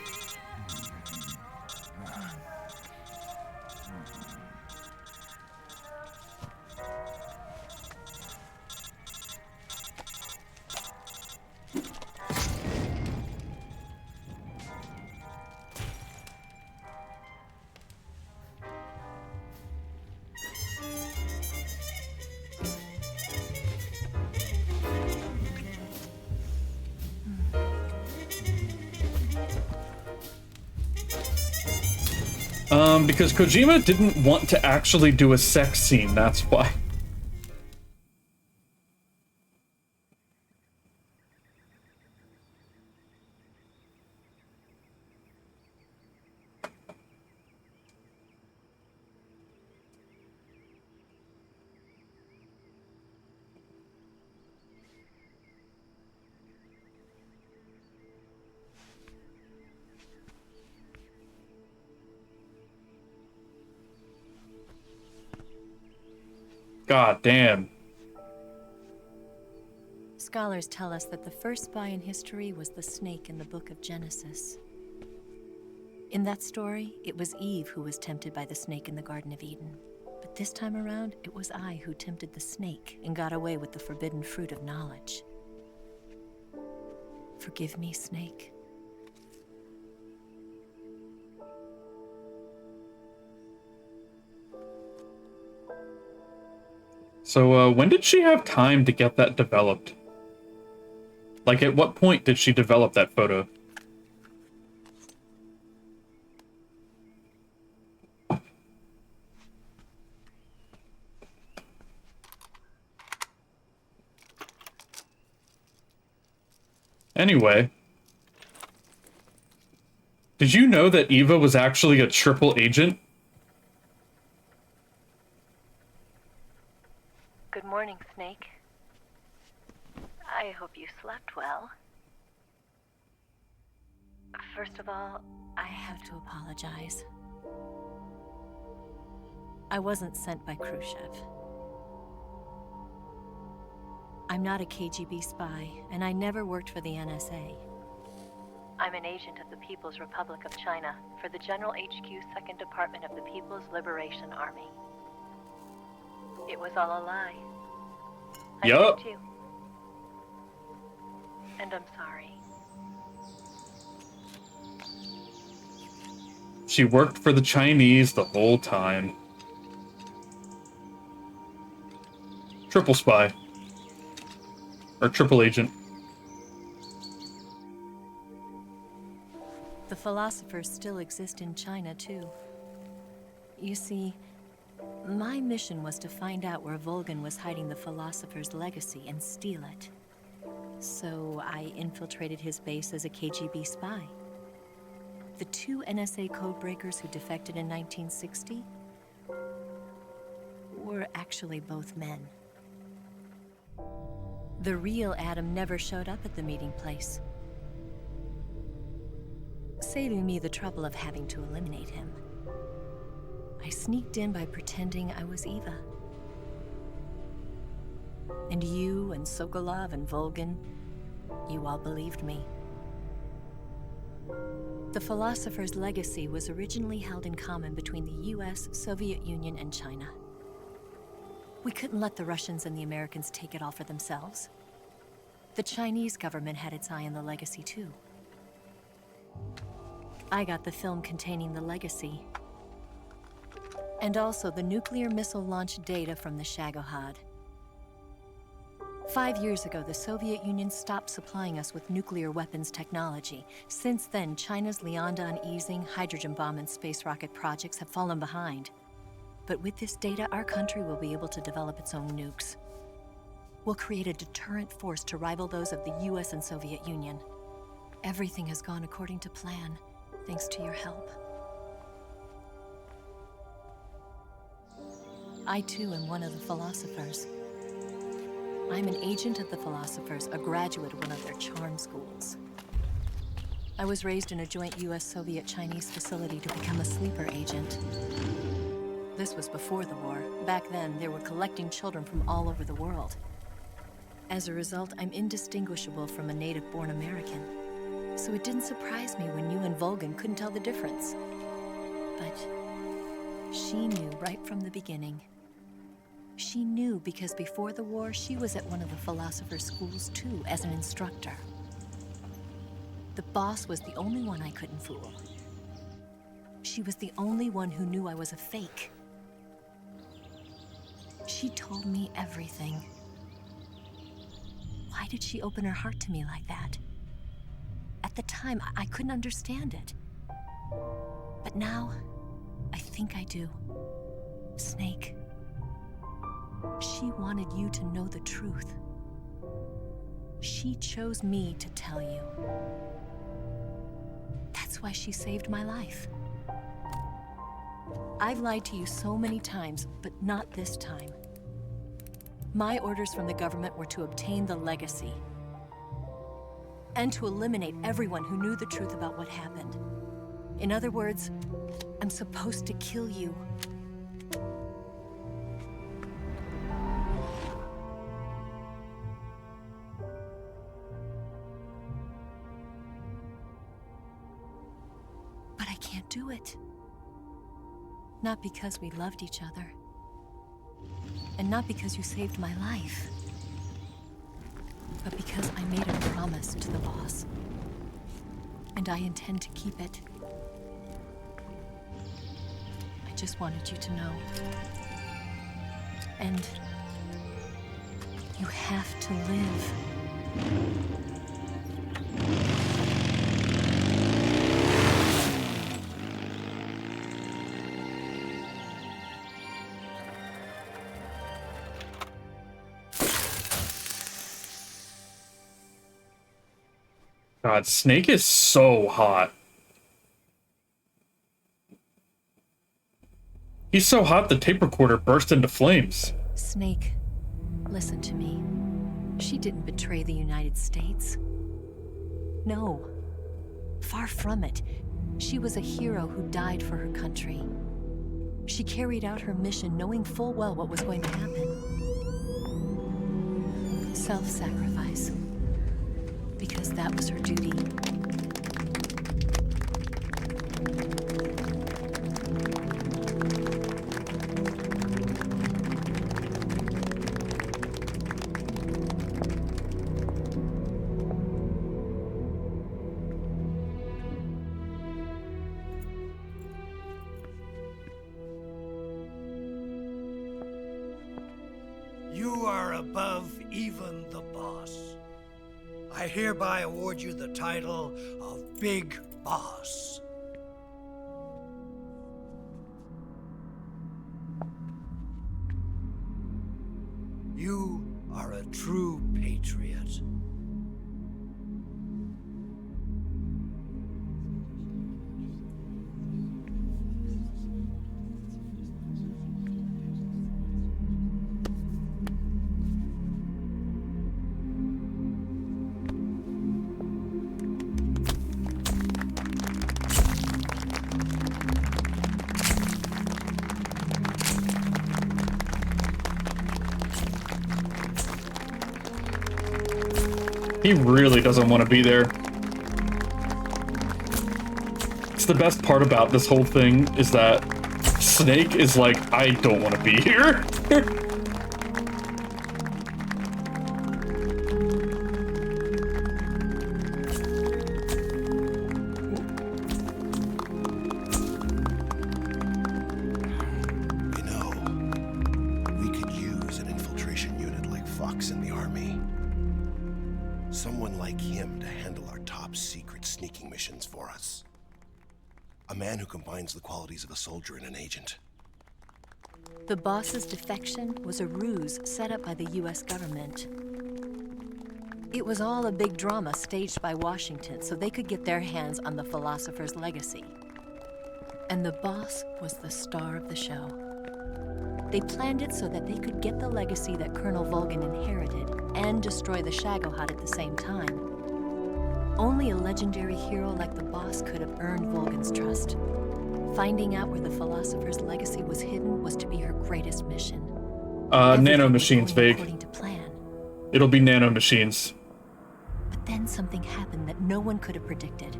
Because Kojima didn't want to actually do a sex scene, that's why. God damn. Scholars tell us that the first spy in history was the snake in the book of Genesis. In that story, it was Eve who was tempted by the snake in the Garden of Eden. But this time around, it was I who tempted the snake and got away with the forbidden fruit of knowledge. Forgive me, Snake. So, when did she have time to get that developed? Like, at what point did she develop that photo? Anyway. Did you know that Eva was actually a triple agent? Good morning, Snake. I hope you slept well. First of all, I have to apologize. I wasn't sent by Khrushchev. I'm not a KGB spy, and I never worked for the NSA. I'm an agent of the People's Republic of China for the General HQ 2nd Department of the People's Liberation Army. It was all a lie. I Yup. tricked you. And I'm sorry. She worked for the Chinese the whole time. Triple spy. Or triple agent. The philosophers still exist in China, too. You see, my mission was to find out where Volgan was hiding the philosopher's legacy and steal it. So I infiltrated his base as a KGB spy. The 2 NSA codebreakers who defected in 1960 were actually both men. The real Adam never showed up at the meeting place, saving me the trouble of having to eliminate him. I sneaked in by pretending I was Eva. And you and Sokolov and Volgan, you all believed me. The philosopher's legacy was originally held in common between the US, Soviet Union, and China. We couldn't let the Russians and the Americans take it all for themselves. The Chinese government had its eye on the legacy, too. I got the film containing the legacy, and also the nuclear missile launch data from the Shagohod. 5 years ago, the Soviet Union stopped supplying us with nuclear weapons technology. Since then, China's Liaodong easing, hydrogen bomb, and space rocket projects have fallen behind. But with this data, our country will be able to develop its own nukes. We'll create a deterrent force to rival those of the US and Soviet Union. Everything has gone according to plan, thanks to your help. I too am one of the philosophers. I'm an agent of the philosophers, a graduate of one of their charm schools. I was raised in a joint US-Soviet-Chinese facility to become a sleeper agent. This was before the war. Back then, they were collecting children from all over the world. As a result, I'm indistinguishable from a native-born American. So it didn't surprise me when you and Volgan couldn't tell the difference. But she knew right from the beginning. She knew because before the war, she was at one of the philosopher's schools too, as an instructor. The boss was the only one I couldn't fool. She was the only one who knew I was a fake. She told me everything. Why did she open her heart to me like that? At the time, I couldn't understand it. But now, I think I do. Snake. She wanted you to know the truth. She chose me to tell you. That's why she saved my life. I've lied to you so many times, but not this time. My orders from the government were to obtain the legacy and to eliminate everyone who knew the truth about what happened. In other words, I'm supposed to kill you. But I can't do it. Not because we loved each other. And not because you saved my life. But because I made a promise to the boss. And I intend to keep it. I just wanted you to know. And you have to live. God, Snake is so hot. He's so hot the tape recorder burst into flames. Snake, listen to me. She didn't betray the United States. No. Far from it. She was a hero who died for her country. She carried out her mission knowing full well what was going to happen. Self-sacrifice. Because that was her duty. You are above even the boss. I hereby award you the title of Big Boss. You are a true patriot. He really doesn't want to be there. It's the best part about this whole thing is that Snake is like, I don't want to be here. You know, we could use an infiltration unit like Fox in the army. Someone like him to handle our top secret sneaking missions for us. A man who combines the qualities of a soldier and an agent. The boss's defection was a ruse set up by the US government. It was all a big drama staged by Washington so they could get their hands on the philosopher's legacy. And the boss was the star of the show. They planned it so that they could get the legacy that Colonel Volgin inherited and destroy the Shagohod at the same time. Only a legendary hero like the boss could have earned Volgin's trust. Finding out where the philosopher's legacy was hidden was to be her greatest mission. Nano machines, Vague. According to plan. It'll be nano machines. But then something happened that no one could have predicted.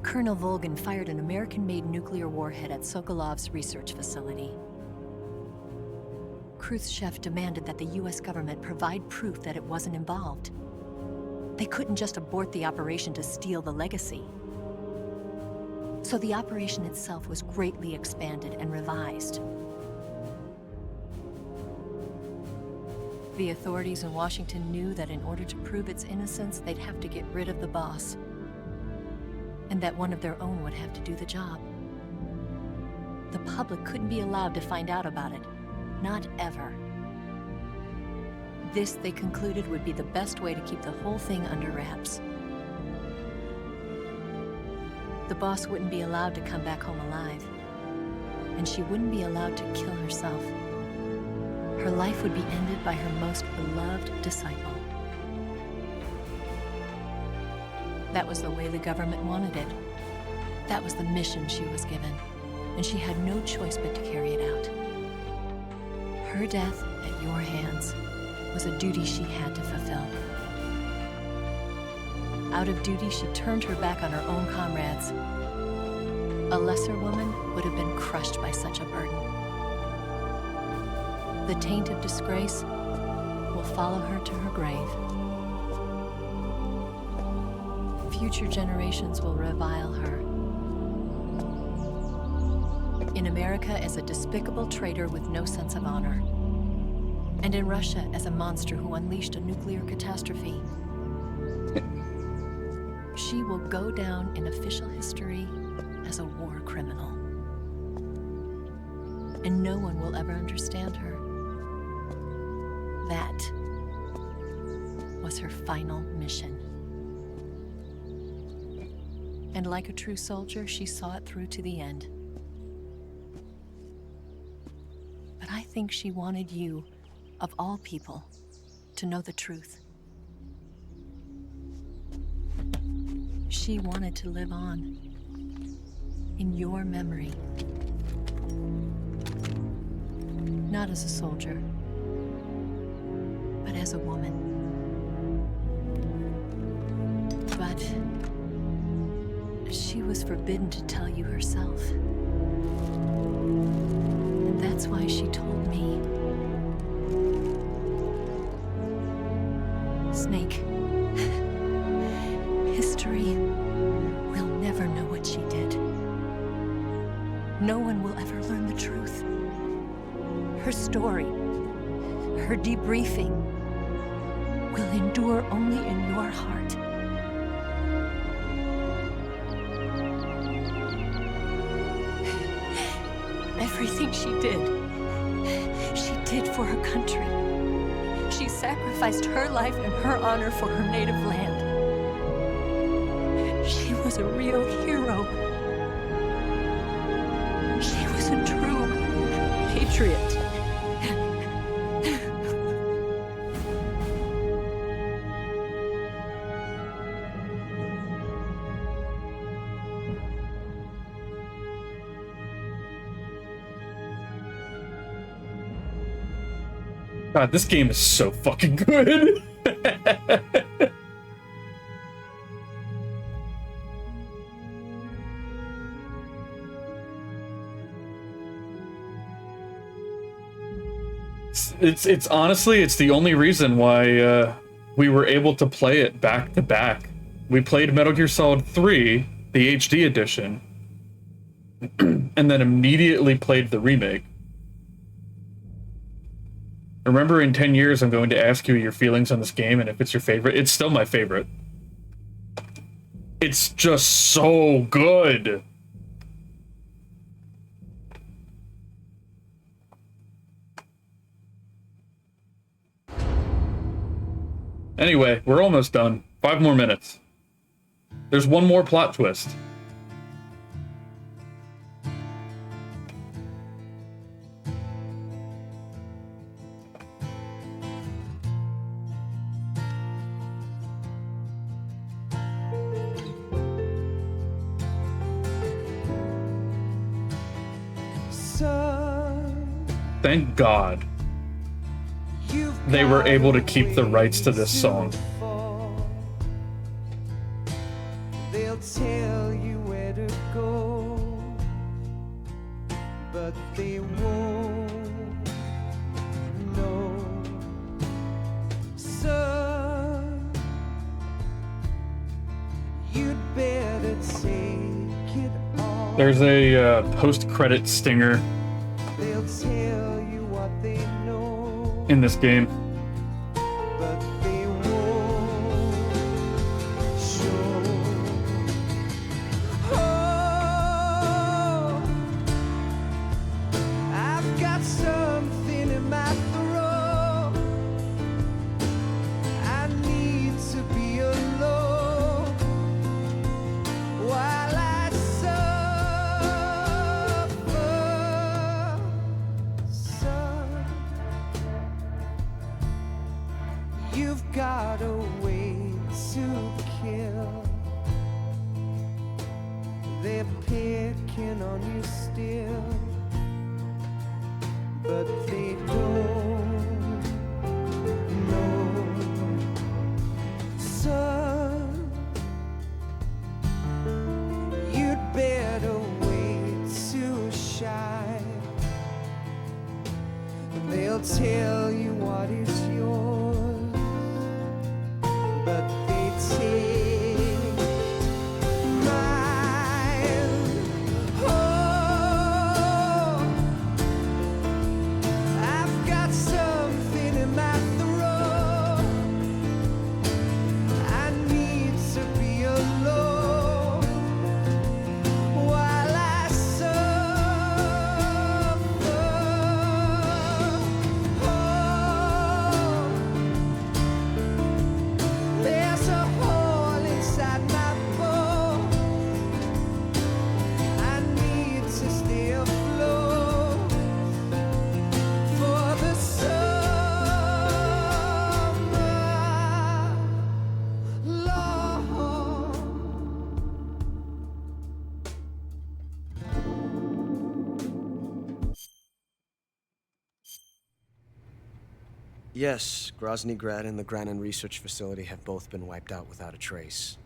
Colonel Volgin fired an American-made nuclear warhead at Sokolov's research facility. Khrushchev demanded that the US government provide proof that it wasn't involved. They couldn't just abort the operation to steal the legacy. So the operation itself was greatly expanded and revised. The authorities in Washington knew that in order to prove its innocence, they'd have to get rid of the boss. And that one of their own would have to do the job. The public couldn't be allowed to find out about it. Not ever. This, they concluded, would be the best way to keep the whole thing under wraps. The boss wouldn't be allowed to come back home alive. And she wouldn't be allowed to kill herself. Her life would be ended by her most beloved disciple. That was the way the government wanted it. That was the mission she was given. And she had no choice but to carry it out. Her death at your hands was a duty she had to fulfill. Out of duty, she turned her back on her own comrades. A lesser woman would have been crushed by such a burden. The taint of disgrace will follow her to her grave. Future generations will revile her. In America as a despicable traitor with no sense of honor. And in Russia as a monster who unleashed a nuclear catastrophe. She will go down in official history as a war criminal. And no one will ever understand her. That was her final mission. And like a true soldier, she saw it through to the end. But I think she wanted you, of all people, to know the truth. She wanted to live on, in your memory. Not as a soldier, but as a woman. But she was forbidden to tell you herself. And that's why she told me. Snake, history will never know what she did. No one will ever learn the truth. Her story, her debriefing, will endure only in your heart. Everything she did for her country. She sacrificed her life and her honor for her native land. She was a real hero. She was a true patriot. God, this game is so fucking good. It's honestly, it's the only reason why we were able to play it back to back. We played Metal Gear Solid 3, the HD edition, and then immediately played the remake. Remember, in 10 years, I'm going to ask you your feelings on this game, and if it's your favorite. It's still my favorite. It's just so good. Anyway, we're almost done. 5 more minutes. There's one more plot twist. Thank God they were able to keep the rights to this song. They'll tell you where to go, but they won't know. Son, you'd better take it all. There's a post-credit stinger They'll tell you what they know, in this game. but they won't show. Oh, I've got something in my throat. I need to be alone while I suffer. Son, you've got a way to kill. They're picking on you still, but they don't know. Son, you'd better wait to shine. They'll tell you what is yours, but they take mine. Oh, I've got Yes, Grozny Grad and the Granin Research Facility have both been wiped out without a trace.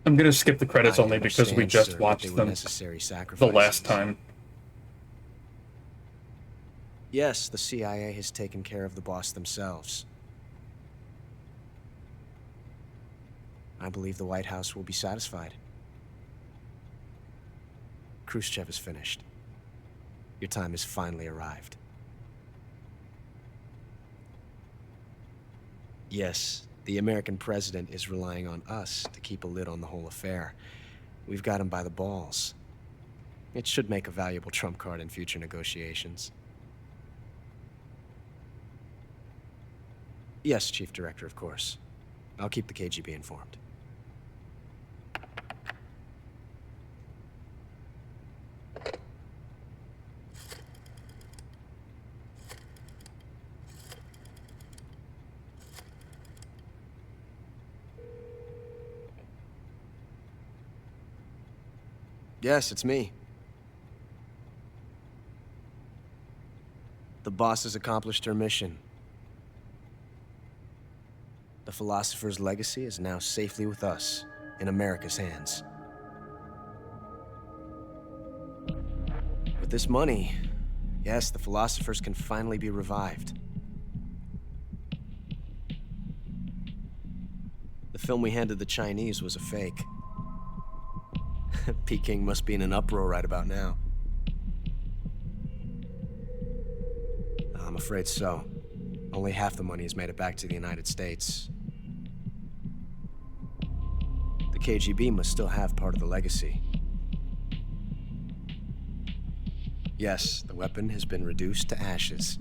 I'm gonna skip the credits only because we just sir, watched they were them necessary the sacrifices. last time. Yes, the CIA has taken care of the boss themselves. I believe the White House will be satisfied. Khrushchev is finished. Your time has finally arrived. Yes, the American president is relying on us to keep a lid on the whole affair. We've got him by the balls. It should make a valuable trump card in future negotiations. Yes, Chief Director, of course. I'll keep the KGB informed. Yes, it's me. The boss has accomplished her mission. The philosopher's legacy is now safely with us, in America's hands. With this money, yes, the philosophers can finally be revived. The film we handed the Chinese was a fake. Peking must be in an uproar right about now. I'm afraid so. Only half the money has made it back to the United States. The KGB must still have part of the legacy. Yes, the weapon has been reduced to ashes.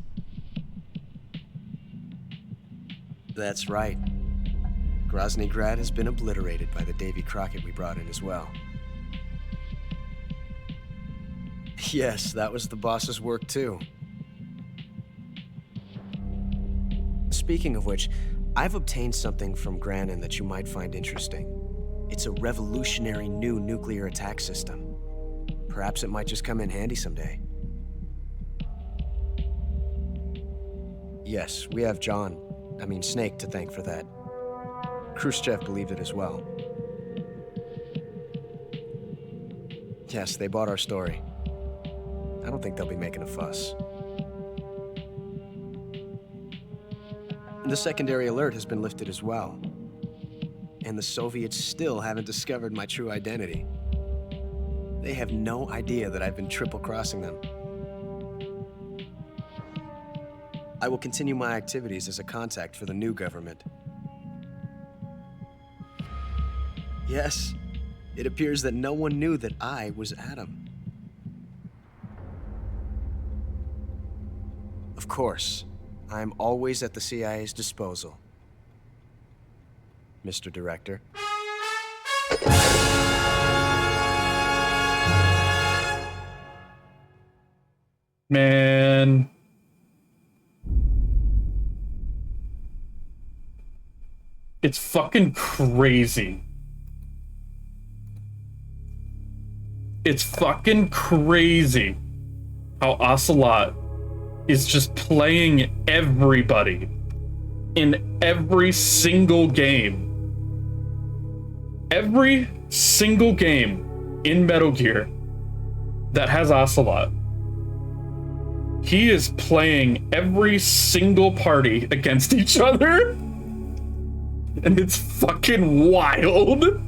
That's right. Grozny Grad has been obliterated by the Davy Crockett we brought in as well. Yes, that was the boss's work too. Speaking of which, I've obtained something from Granin that you might find interesting. It's a revolutionary new nuclear attack system. Perhaps it might just come in handy someday. Yes, we have Snake to thank for that. Khrushchev believed it as well. Yes, they bought our story. I don't think they'll be making a fuss. The secondary alert has been lifted as well. And the Soviets still haven't discovered my true identity. They have no idea that I've been triple-crossing them. I will continue my activities as a contact for the new government. Yes, it appears that no one knew that I was Adam. Of course, I'm always at the CIA's disposal, Mr. Director. Man. It's fucking crazy. It's fucking crazy how Ocelot is just playing everybody in every single game. Every single game in Metal Gear that has Ocelot. He is playing every single party against each other. And it's fucking wild.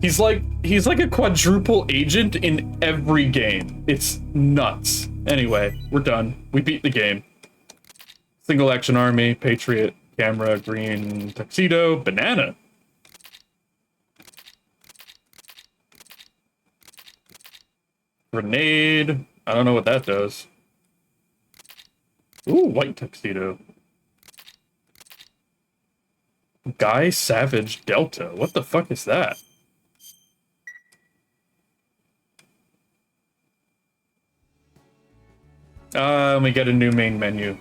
He's like a quadruple agent in every game. It's nuts. Anyway, we're done. We beat the game. Single action army, Patriot, camera, green, tuxedo, banana. Grenade. I don't know what that does. Ooh, white tuxedo. Guy Savage Delta. What the fuck is that? We get a new main menu.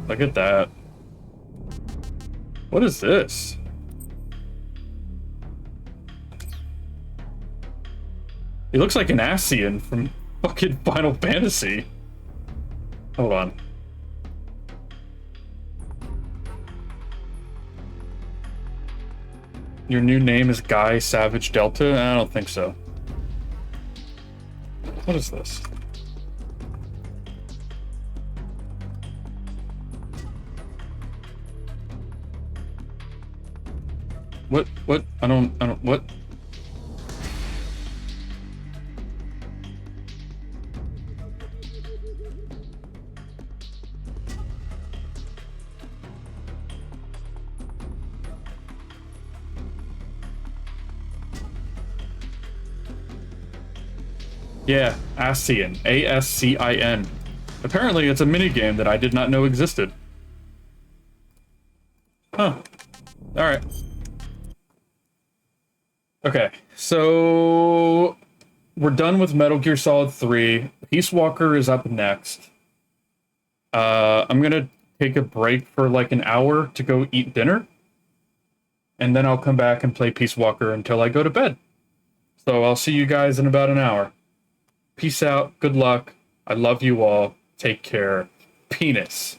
Look at that. What is this? He looks like an Asian from fucking Final Fantasy. Hold on. Your new name is Guy Savage Delta? I don't think so. What is this? What? I don't, what? Yeah, Ascian. A-S-C-I-N. Apparently it's a minigame that I did not know existed. Huh. Alright. Okay, so we're done with Metal Gear Solid 3. Peace Walker is up next. I'm gonna take a break for like an hour to go eat dinner. And then I'll come back and play Peace Walker until I go to bed. So I'll see you guys in about an hour. Peace out. Good luck. I love you all. Take care. Penis.